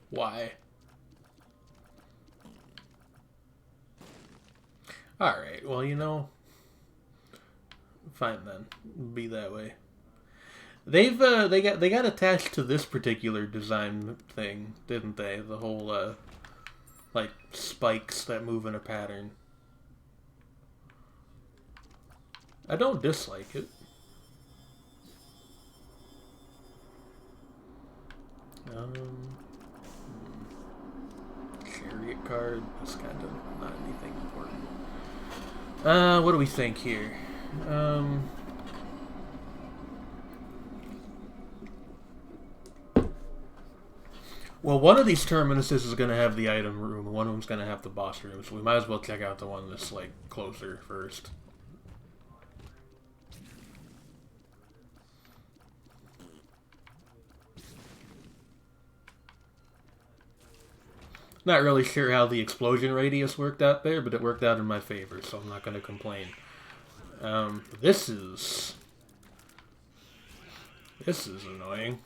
Speaker 1: Why? Alright, well, you know, fine then. Be that way. They got attached to this particular design thing, didn't they? The whole like spikes that move in a pattern. I don't dislike it. Chariot card is kind of not anything important. What do we think here? Well, one of these terminuses is going to have the item room, and one of them's going to have the boss room, so we might as well check out the one that's, like, closer first. Not really sure how the explosion radius worked out there, but it worked out in my favor, so I'm not going to complain. This is annoying.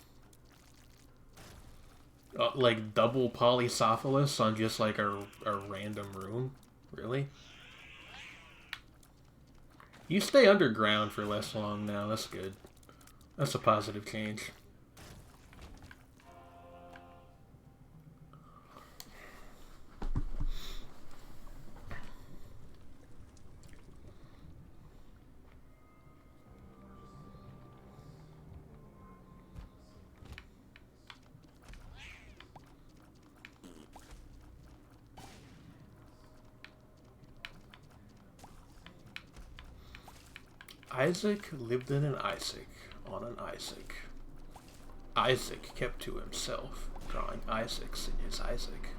Speaker 1: Like double Polycephalus on just like a random room? Really? You stay underground for less long now, that's good. That's a positive change. Isaac lived in an Isaac on an Isaac. Isaac kept to himself, drawing Isaacs in his Isaac.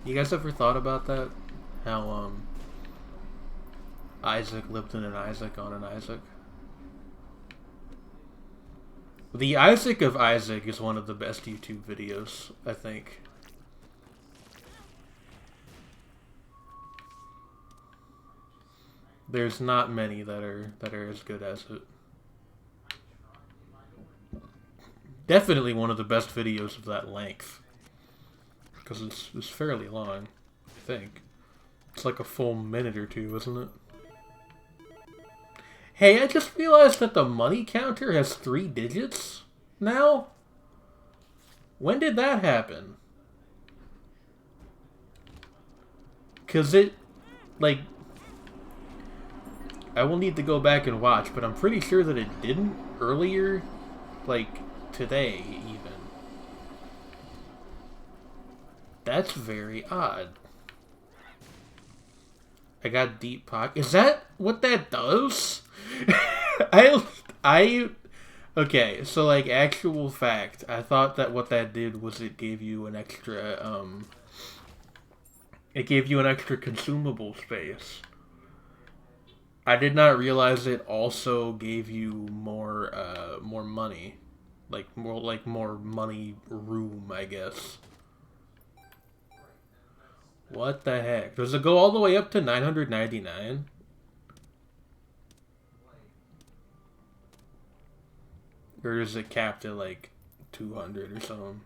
Speaker 1: You guys ever thought about that? How, Isaac lived in an Isaac on an Isaac? The Isaac of Isaac is one of the best YouTube videos, I think. There's not many that are as good as it. Definitely one of the best videos of that length. Because it's fairly long, I think. It's like a full minute or two, isn't it? Hey, I just realized that the money counter has 3 digits now? When did that happen? Because it, like, I will need to go back and watch, but I'm pretty sure that it didn't earlier, like, today, even. That's very odd. I got deep pocket. Is that what that does? Okay, so, like, actual fact, I thought that what that did was it gave you an extra, it gave you an extra consumable space. I did not realize it also gave you more money. More money room, I guess. What the heck? Does it go all the way up to 999? Or is it capped at like 200 or something?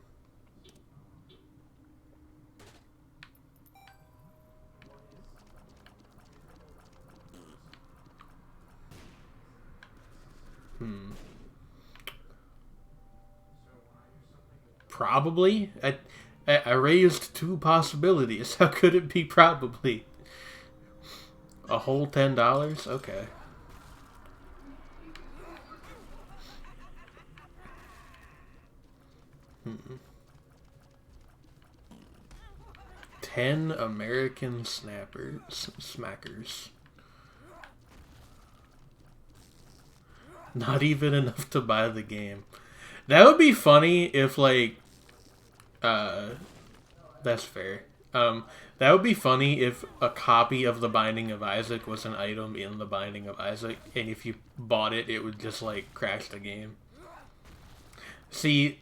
Speaker 1: Probably. I raised 2 possibilities. How could it be probably? A whole $10? Okay. 10 American smackers. Not even enough to buy the game. That would be funny if, like, that's fair. That would be funny if a copy of The Binding of Isaac was an item in The Binding of Isaac, and if you bought it, it would just, like, crash the game. See,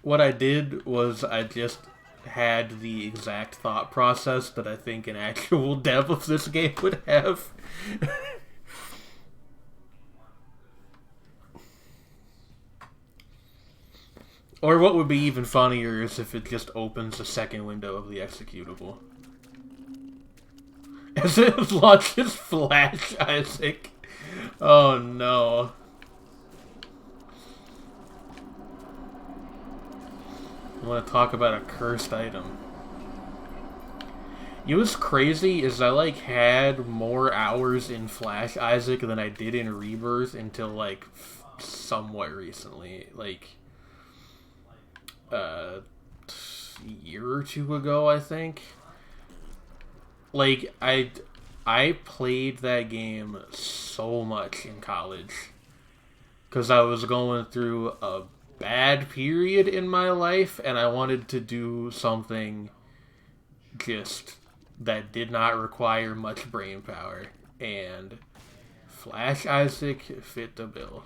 Speaker 1: what I did was I just had the exact thought process that I think an actual dev of this game would have. Or what would be even funnier is if it just opens a second window of the executable. As it launches Flash Isaac. Oh no. I want to talk about a cursed item. You know what's crazy is I like had more hours in Flash Isaac than I did in Rebirth until like somewhat recently. Like a year or two ago, I think. Like I played that game so much in college because I was going through a bad period in my life and I wanted to do something just that did not require much brain power, and Flash Isaac fit the bill.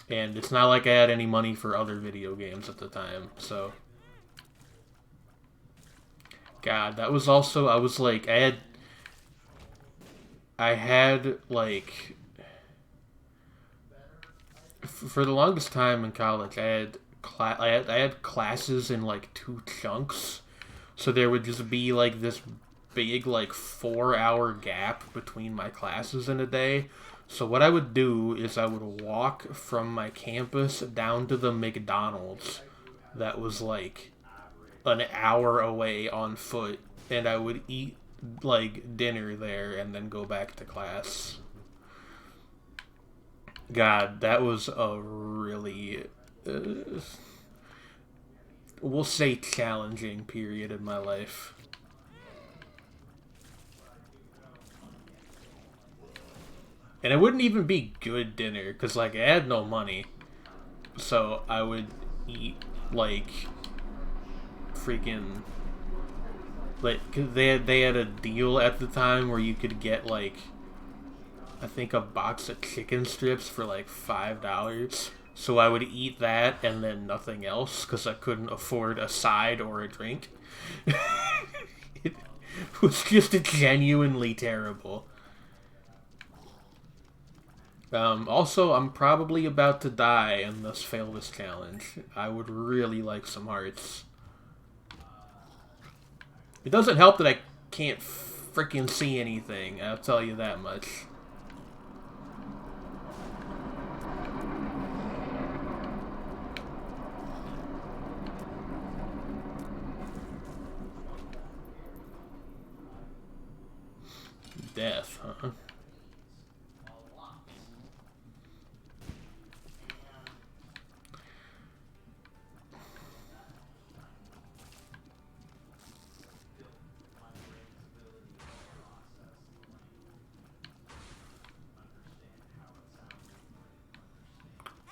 Speaker 1: And it's not like I had any money for other video games at the time, so... God, that was also... I was like... I had, like... For the longest time in college, I had classes in, like, 2 chunks. So there would just be, like, this big, like, 4-hour gap between my classes in a day. So what I would do is I would walk from my campus down to the McDonald's that was like an hour away on foot, and I would eat like dinner there and then go back to class. God, that was a really, we'll say challenging period in my life. And it wouldn't even be good dinner, because, like, I had no money. So I would eat, like, freaking... Like, cause they had a deal at the time where you could get, like, I think a box of chicken strips for, like, $5. So I would eat that and then nothing else, because I couldn't afford a side or a drink. It was just genuinely terrible. Also, I'm probably about to die and thus fail this challenge. I would really like some hearts. It doesn't help that I can't freaking see anything, I'll tell you that much. Death, huh?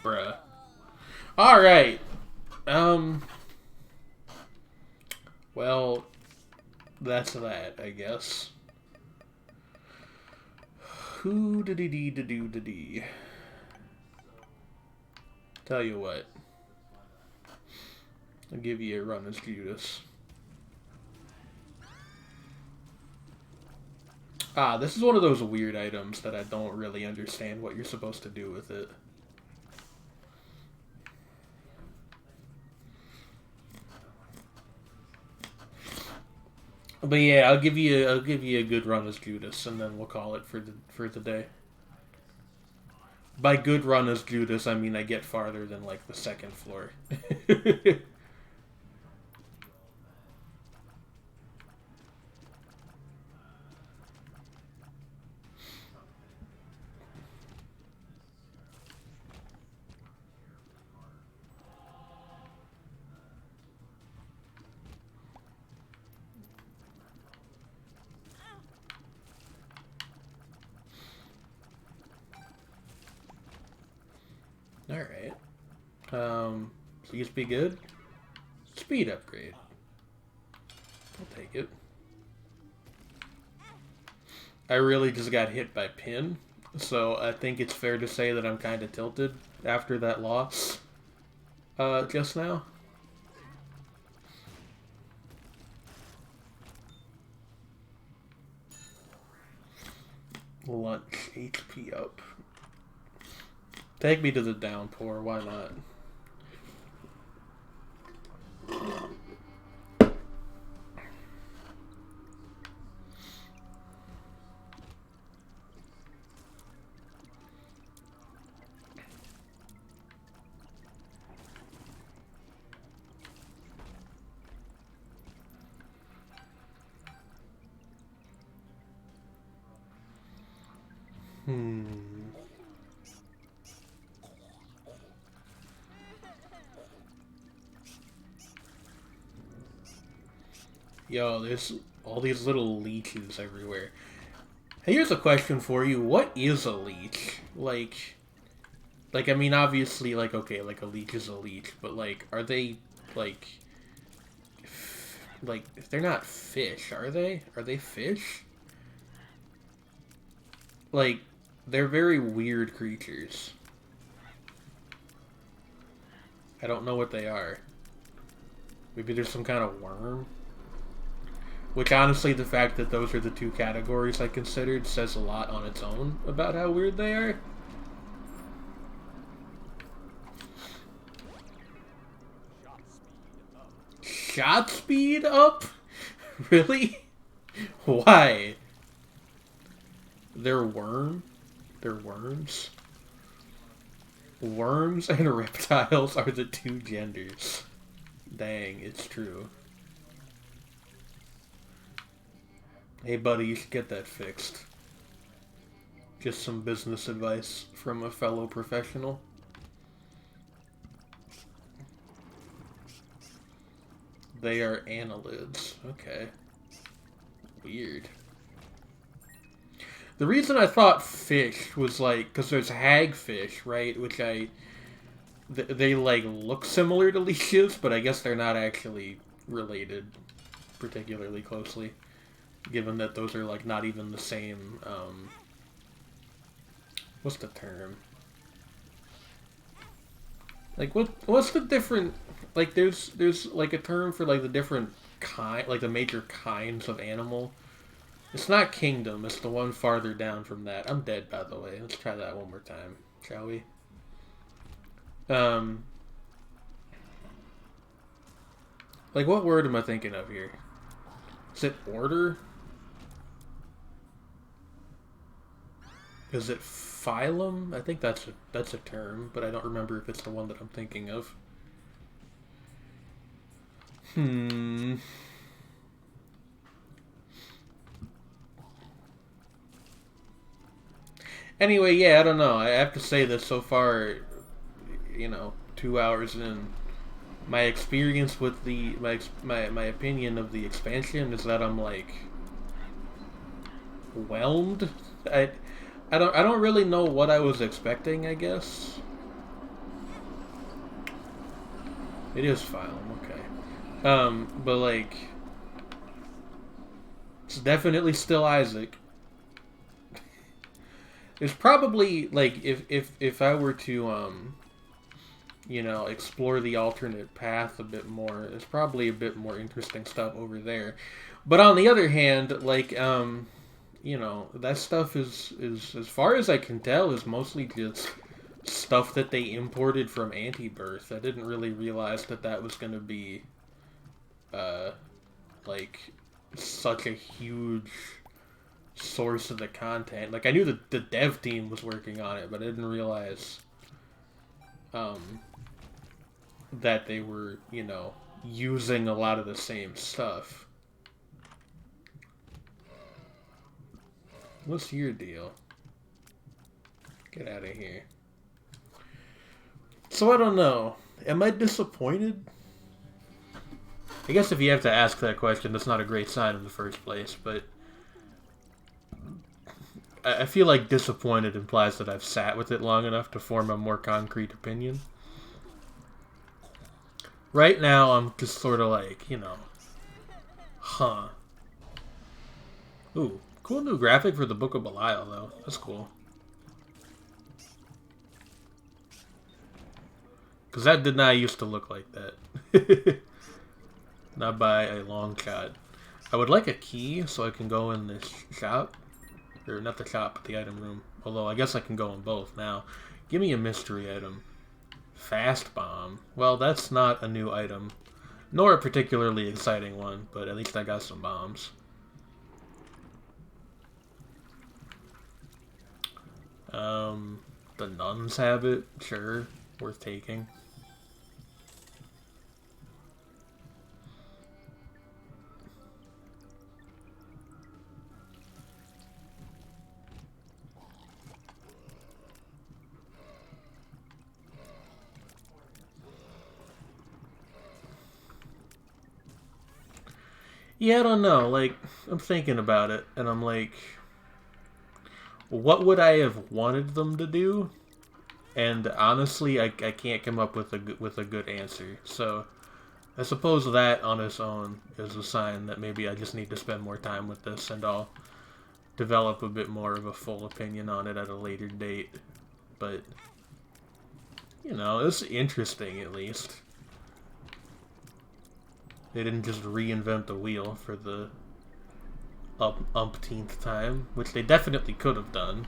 Speaker 1: Bruh. Alright. Well, that's that, I guess. Who did he Tell you what. I'll give you a run as Judas. Ah, this is one of those weird items that I don't really understand what you're supposed to do with it. But yeah, I'll give you a good run as Judas, and then we'll call it for the day. By good run as Judas, I mean I get farther than like the second floor. Alright. Please be good. Speed upgrade. I'll take it. I really just got hit by Pin, so I think it's fair to say that I'm kind of tilted after that loss just now. Lunch, HP up. Take me to the downpour, why not? Yo, there's all these little leeches everywhere. Hey, here's a question for you. What is a leech? Like, I mean, obviously, like, okay, like, a leech is a leech, but, like, are they, like, they're not fish, are they? Are they fish? Like, they're very weird creatures. I don't know what they are. Maybe there's some kind of worm? Which, honestly, the fact that those are the two categories I considered says a lot on its own about how weird they are. Shot speed up? Really? Why? They're worms? Worms and reptiles are the two genders. Dang, it's true. Hey buddy, you should get that fixed. Just some business advice from a fellow professional. They are annelids. Okay. Weird. The reason I thought fish was like, because there's hagfish, right? Which they like look similar to leeches, but I guess they're not actually related particularly closely. Given that those are, like, not even the same, what's the term? Like, what's the different, like, there's, like, a term for, like, the different kind, like, the major kinds of animal. It's not kingdom, it's the one farther down from that. I'm dead, by the way. Let's try that one more time, shall we? Like, what word am I thinking of here? Is it order? Is it phylum? I think that's a term, but I don't remember if it's the one that I'm thinking of. Anyway, yeah, I don't know. I have to say that so far, you know, 2 hours in, my experience with my opinion of the expansion is that I'm like whelmed. I don't really know what I was expecting, I guess. It is phylum, okay. But like, it's definitely still Isaac. There's probably, like, if I were to, you know, explore the alternate path a bit more, there's probably a bit more interesting stuff over there. But on the other hand, like, you know, that stuff is as far as I can tell, is mostly just stuff that they imported from Antibirth. I didn't really realize that that was going to be, like, such a huge source of the content. Like, I knew that the dev team was working on it, but I didn't realize, that they were, you know, using a lot of the same stuff. What's your deal? Get out of here. So I don't know. Am I disappointed? I guess if you have to ask that question, that's not a great sign in the first place, but I feel like disappointed implies that I've sat with it long enough to form a more concrete opinion. Right now, I'm just sort of like, you know, huh. Ooh, cool new graphic for the Book of Belial, though. That's cool. Because that did not used to look like that. Not by a long shot. I would like a key so I can go in this shop. Or not the shop, but the item room. Although I guess I can go in both now. Give me a mystery item. Fast bomb. Well, that's not a new item. Nor a particularly exciting one, but at least I got some bombs. The Nun's Habit. Sure. Worth taking. Yeah, I don't know. Like, I'm thinking about it, and I'm like, what would I have wanted them to do? And honestly, I can't come up with a good answer. So, I suppose that on its own is a sign that maybe I just need to spend more time with this, and I'll develop a bit more of a full opinion on it at a later date. But, you know, it's interesting at least. They didn't just reinvent the wheel for the umpteenth time, which they definitely could have done.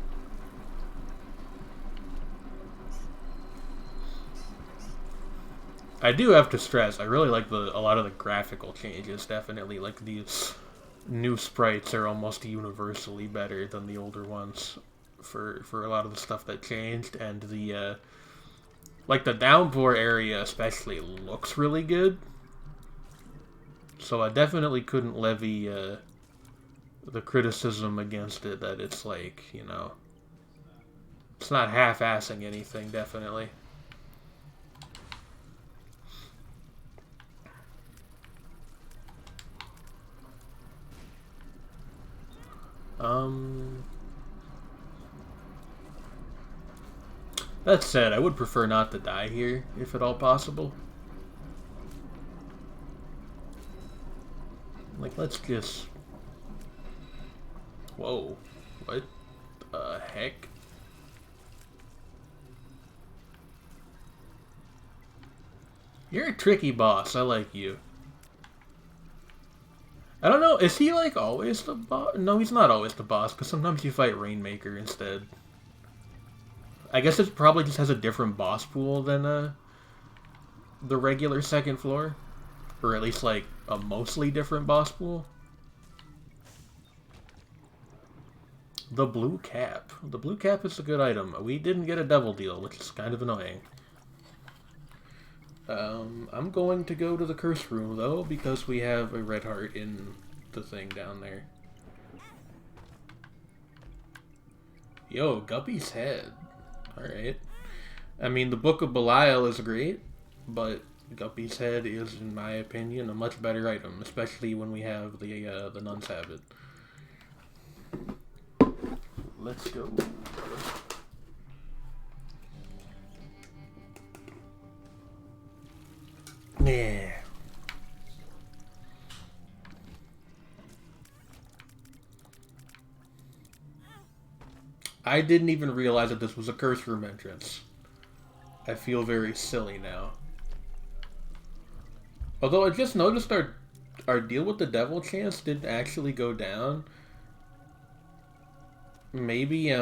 Speaker 1: I do have to stress, I really like a lot of the graphical changes, definitely. Like, these new sprites are almost universally better than the older ones for a lot of the stuff that changed, and like, the downpour area especially looks really good. So I definitely couldn't levy the criticism against it that it's like, you know, it's not half-assing anything, definitely. That said, I would prefer not to die here, if at all possible. Like, let's just... Whoa. What the heck? You're a tricky boss. I like you. I don't know. Is he, like, always the boss? No, he's not always the boss, because sometimes you fight Rainmaker instead. I guess it probably just has a different boss pool than the regular second floor. Or at least, like, a mostly different boss pool. The Blue Cap. The Blue Cap is a good item. We didn't get a Devil Deal, which is kind of annoying. I'm going to go to the Curse Room, though, because we have a red heart in the thing down there. Yo, Guppy's Head. Alright. I mean, the Book of Belial is great, but Guppy's Head is, in my opinion, a much better item, especially when we have the Nun's Habit. Let's go. Yeah. I didn't even realize that this was a curse room entrance. I feel very silly now. Although I just noticed our deal with the devil chance didn't actually go down. Maybe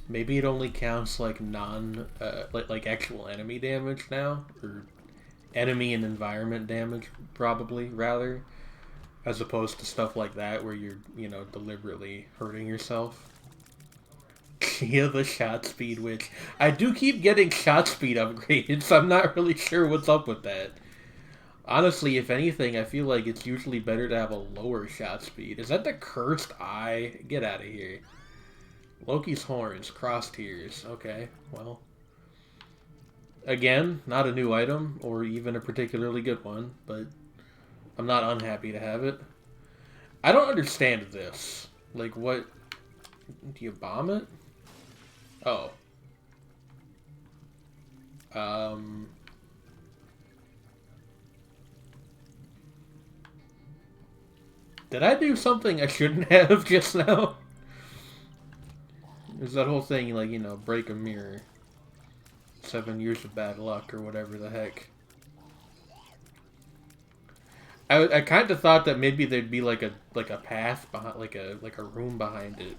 Speaker 1: maybe it only counts like like actual enemy damage now, or enemy and environment damage, probably, rather, as opposed to stuff like that where you're, you know, deliberately hurting yourself. Yeah, the shot speed, which I do keep getting shot speed upgrades, so I'm not really sure what's up with that. Honestly, if anything, I feel like it's usually better to have a lower shot speed. Is that the cursed eye? Get out of here. Loki's horns, cross tears. Okay, well. Again, not a new item, or even a particularly good one, but I'm not unhappy to have it. I don't understand this. Like, what? Do you bomb it? Oh. Did I do something I shouldn't have just now? Is that whole thing, like, you know, break a mirror. 7 years of bad luck or whatever the heck. I kind of thought that maybe there'd be like a path behind, like a room behind it.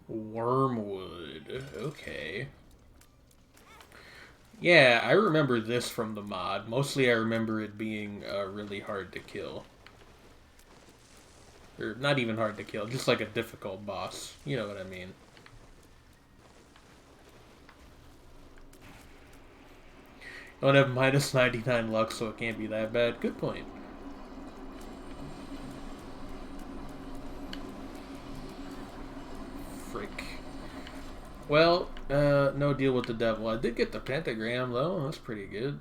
Speaker 1: Wormwood. Okay. Yeah, I remember this from the mod. Mostly I remember it being really hard to kill. Or not even hard to kill, just like a difficult boss. You know what I mean. I don't have minus 99 luck, so it can't be that bad. Good point. Frick. Well, no deal with the devil. I did get the pentagram, though. That's pretty good.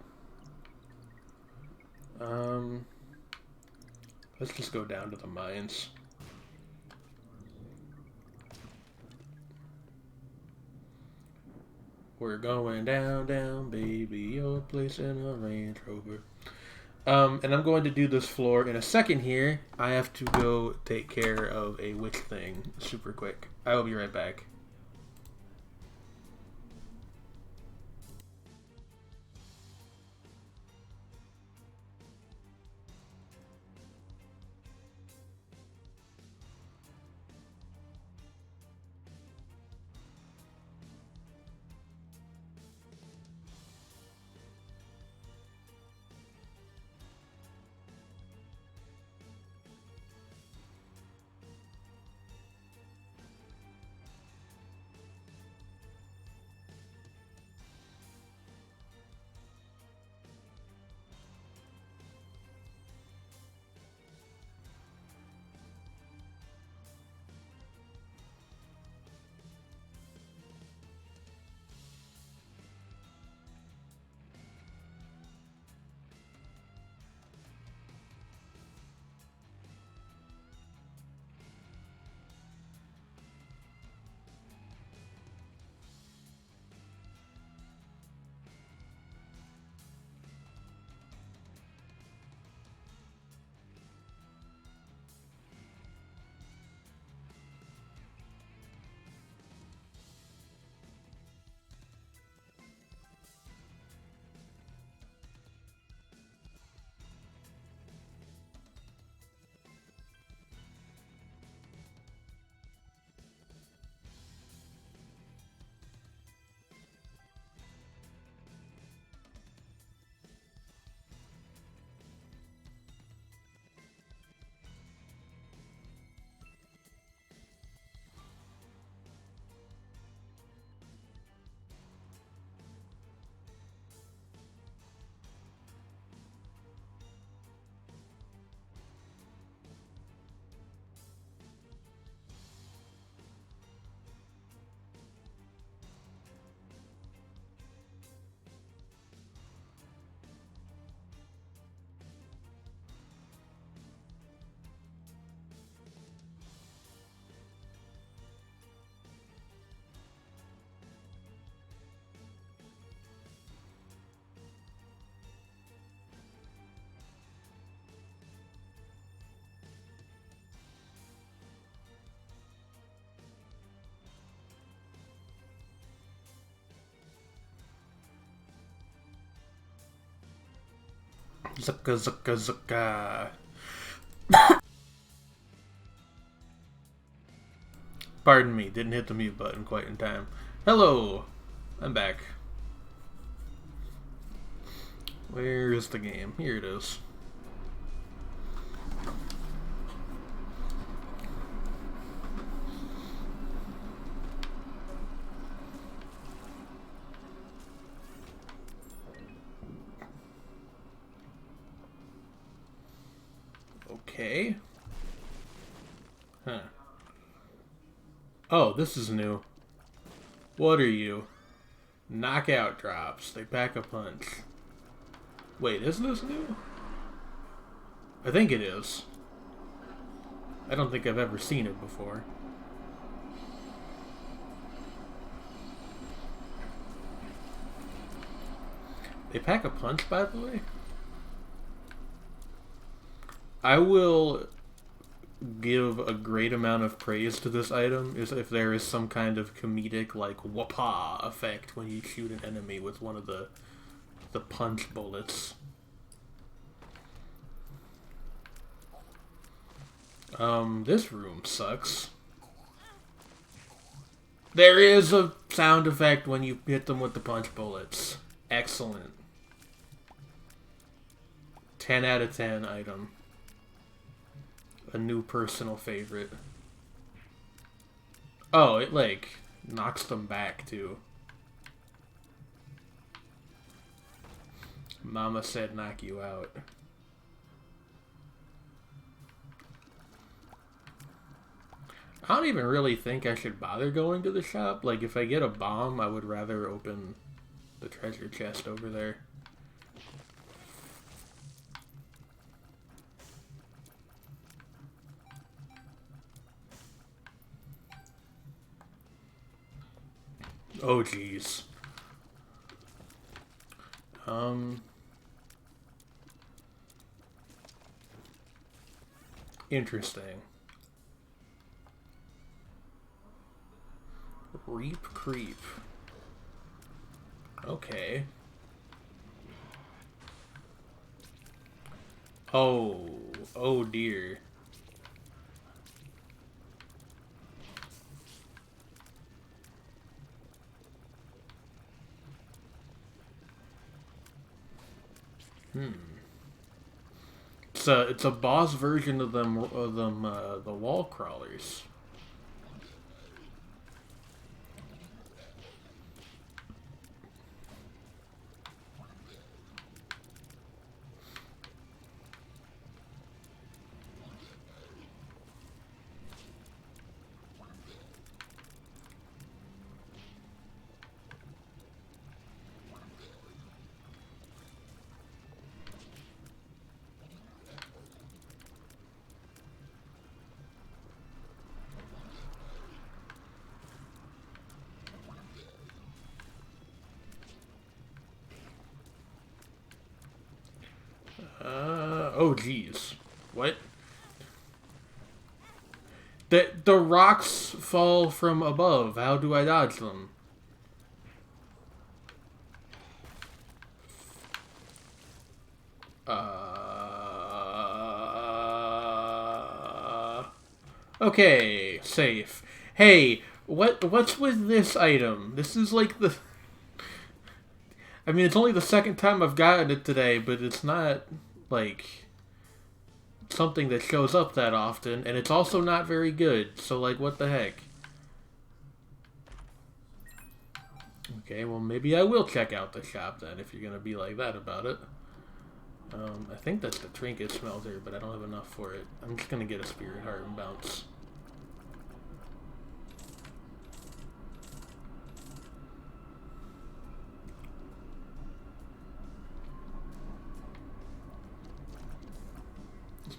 Speaker 1: Let's just go down to the mines. We're going down, down, baby. Your place in a Range Rover. And I'm going to do this floor in a second here. I have to go take care of a witch thing super quick. I will be right back. Zucka, zucka, zucka. Pardon me, didn't hit the mute button quite in time. Hello, I'm back. Where is the game? Here it is. Okay. Huh. Oh, this is new. What are you? Knockout drops. They pack a punch. Wait, is this new? I think it is. I don't think I've ever seen it before. They pack a punch, by the way? I will give a great amount of praise to this item is if there is some kind of comedic, like, whoopah effect when you shoot an enemy with one of the punch bullets. This room sucks. There is a sound effect when you hit them with the punch bullets. Excellent. 10 out of 10 item. A new personal favorite. Oh, it, like, knocks them back, too. Mama said knock you out. I don't even really think I should bother going to the shop. Like, if I get a bomb, I would rather open the treasure chest over there. Oh, jeez. Interesting. Reap creep. Okay. Oh. Oh dear. It's a boss version of them the wall crawlers. Oh geez. What? The rocks fall from above. How do I dodge them? Okay, safe. Hey, what's with this item? This is like the... I mean, it's only the second time I've gotten it today, but it's not, like, something that shows up that often, and it's also not very good, so, like, what the heck? Okay, well, maybe I will check out the shop, then, if you're gonna be like that about it. I think that's the trinket smelter, but I don't have enough for it. I'm just gonna get a spirit heart and bounce.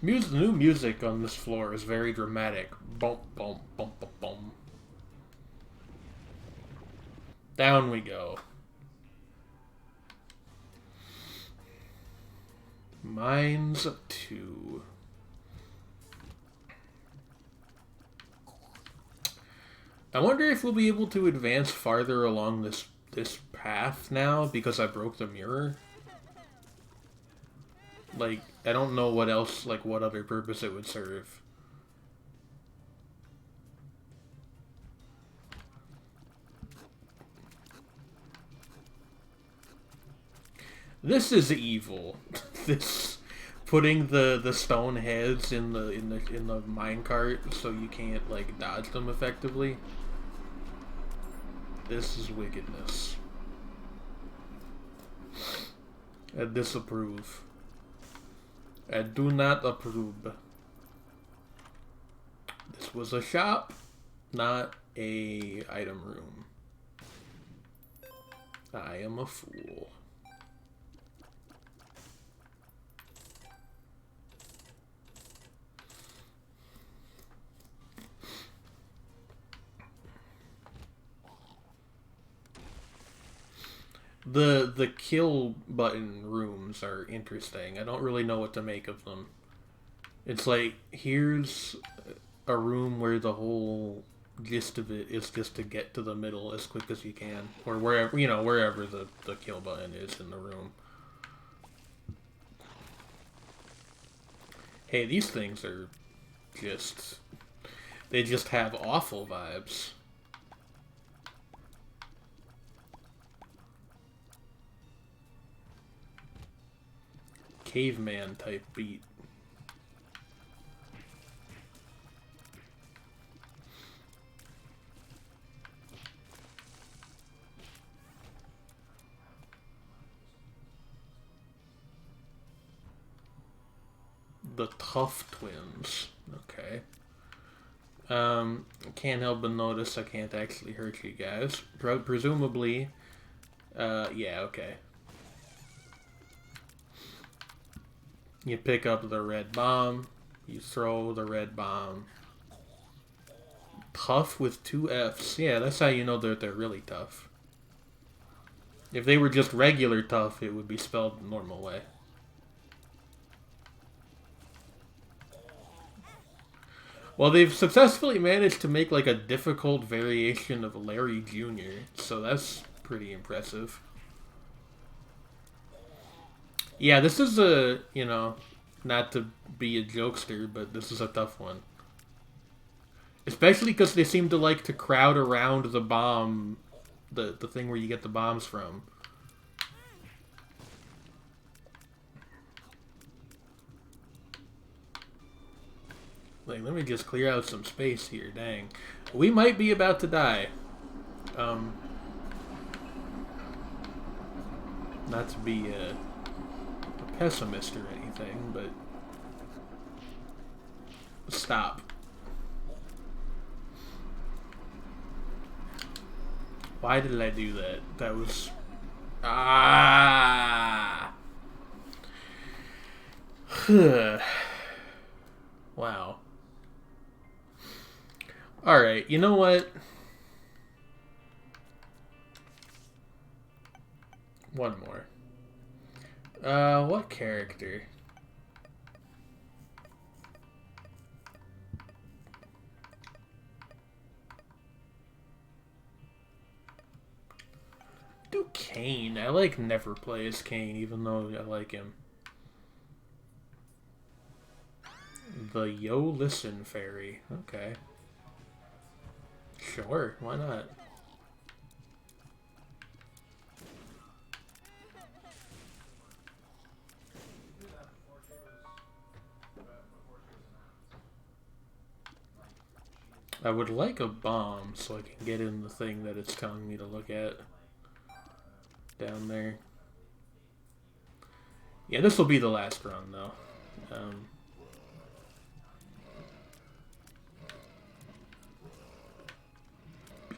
Speaker 1: The new music on this floor is very dramatic. Bump, bump, bump, bump, bump. Down we go. Mines 2. I wonder if we'll be able to advance farther along this path now because I broke the mirror. Like, I don't know what else, like, what other purpose it would serve. This is evil. This putting the stone heads in the minecart so you can't, like, dodge them effectively. This is wickedness. I disapprove. I do not approve. was a shop, not a item room. I am a fool. The kill button rooms are interesting. I don't really know what to make of them. It's like, here's a room where the whole gist of it is just to get to the middle as quick as you can. Or wherever, you know, wherever the kill button is in the room. Hey, these things are just... They just have awful vibes. Caveman type beat. The Tough Twins. Okay. Can't help but notice I can't actually hurt you guys. Presumably, yeah, okay. You pick up the red bomb, you throw the red bomb. Tough with 2 Fs. Yeah, that's how you know that they're really tough. If they were just regular tough, it would be spelled the normal way. Well, they've successfully managed to make like a difficult variation of Larry Jr., so that's pretty impressive. Yeah, this is a, you know, not to be a jokester, but this is a tough one. Especially because they seem to like to crowd around the bomb, the thing where you get the bombs from. Like, let me just clear out some space here, dang. We might be about to die. Not to be a pessimist or anything, but... Stop. Why did I do that? That was... Ah! Wow. Alright, you know what? One more. What character? Do Kane. I like never play as Kane, even though I like him. The Yo Listen Fairy. Okay. Sure, why not? I would like a bomb so I can get in the thing that it's telling me to look at. Down there. Yeah, this will be the last run, though.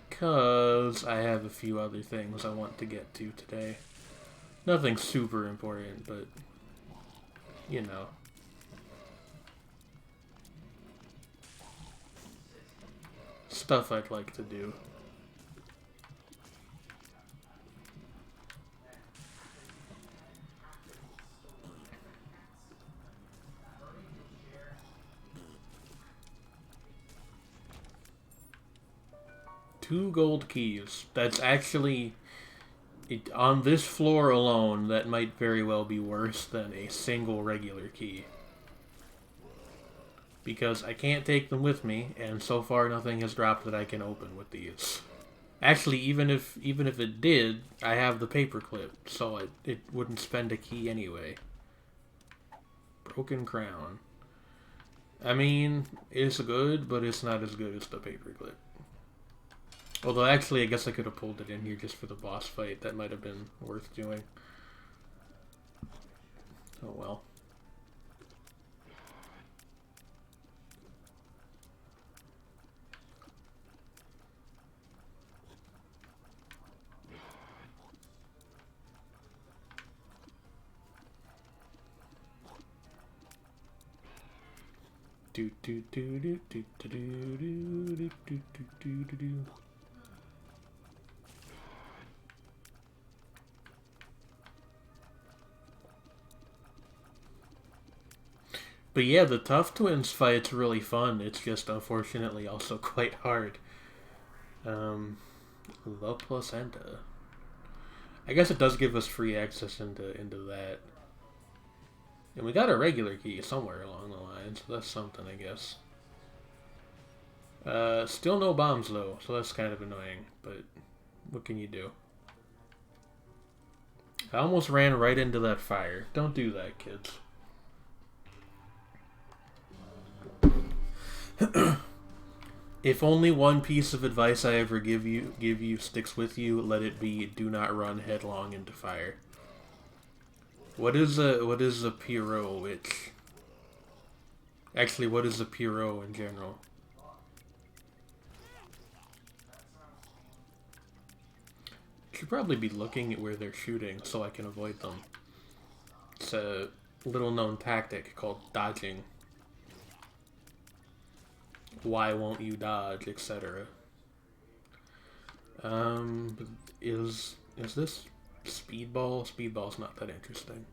Speaker 1: Because I have a few other things I want to get to today. Nothing super important, but, you know. Stuff I'd like to do. Two gold keys. That's actually... on this floor alone, that might very well be worse than a single regular key. Because I can't take them with me, and so far nothing has dropped that I can open with these. Actually, even if it did, I have the paperclip, so it wouldn't spend a key anyway. Broken Crown. I mean, it's good, but it's not as good as the paperclip. Although, actually, I guess I could have pulled it in here just for the boss fight. That might have been worth doing. Oh well. But yeah, the Tough Twins fight's really fun. It's just unfortunately also quite hard. La Placenta. I guess it does give us free access into that. And we got a regular key somewhere along the line, so that's something, I guess. Still no bombs, though, so that's kind of annoying, but what can you do? I almost ran right into that fire. Don't do that, kids. If only one piece of advice I ever give you sticks with you, let it be: do not run headlong into fire. What is a Pierrot witch? Actually, what is a Pierrot in general? Should probably be looking at where they're shooting so I can avoid them. It's a little known tactic called dodging. Why won't you dodge, etc. Is this Speedball? Speedball's not that interesting.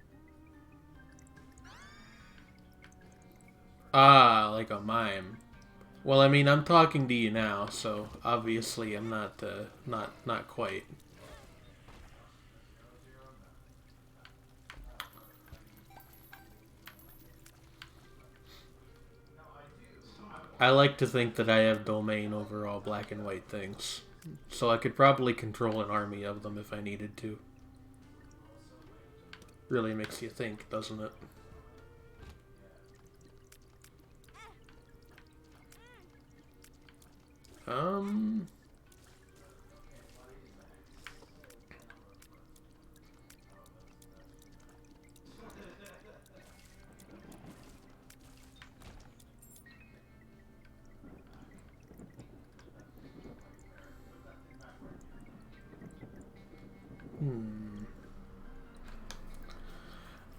Speaker 1: Ah, like a mime. Well, I mean, I'm talking to you now, so obviously I'm not quite. I like to think that I have domain over all black and white things, so I could probably control an army of them if I needed to. Really makes you think, doesn't it?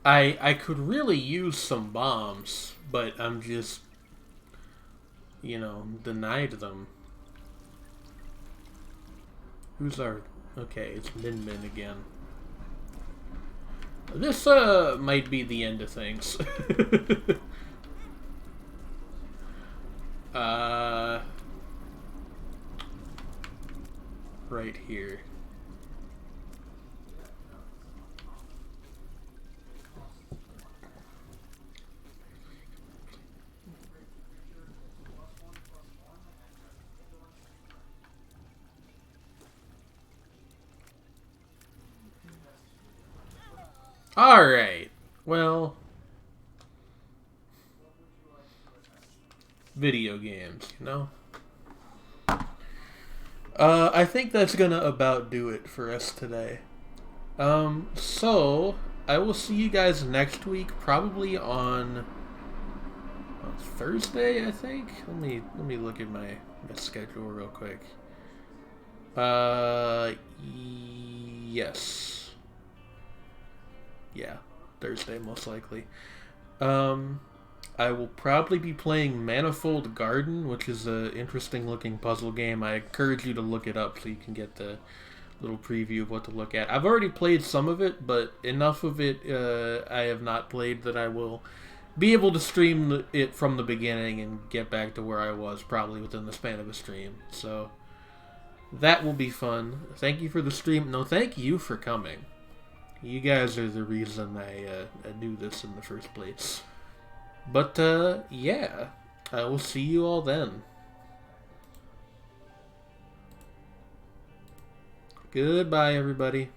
Speaker 1: I could really use some bombs, but I'm just, you know, denied them. Who's our... Okay, it's Min Min again. This, might be the end of things. Right here. Alright. Well... Video games, you know? I think that's gonna about do it for us today. So... I will see you guys next week, probably on Thursday, I think? Let me look at my schedule real quick. Yes. Yeah, Thursday most likely. I will probably be playing Manifold Garden, which is an interesting looking puzzle game. I encourage you to look it up so you can get the little preview of what to look at. I've already played some of it, but enough of it I have not played that I will be able to stream it from the beginning and get back to where I was probably within the span of a stream. So that will be fun. Thank you for the stream. No, thank you for coming. You guys are the reason I do this in the first place. But, yeah. I will see you all then. Goodbye, everybody.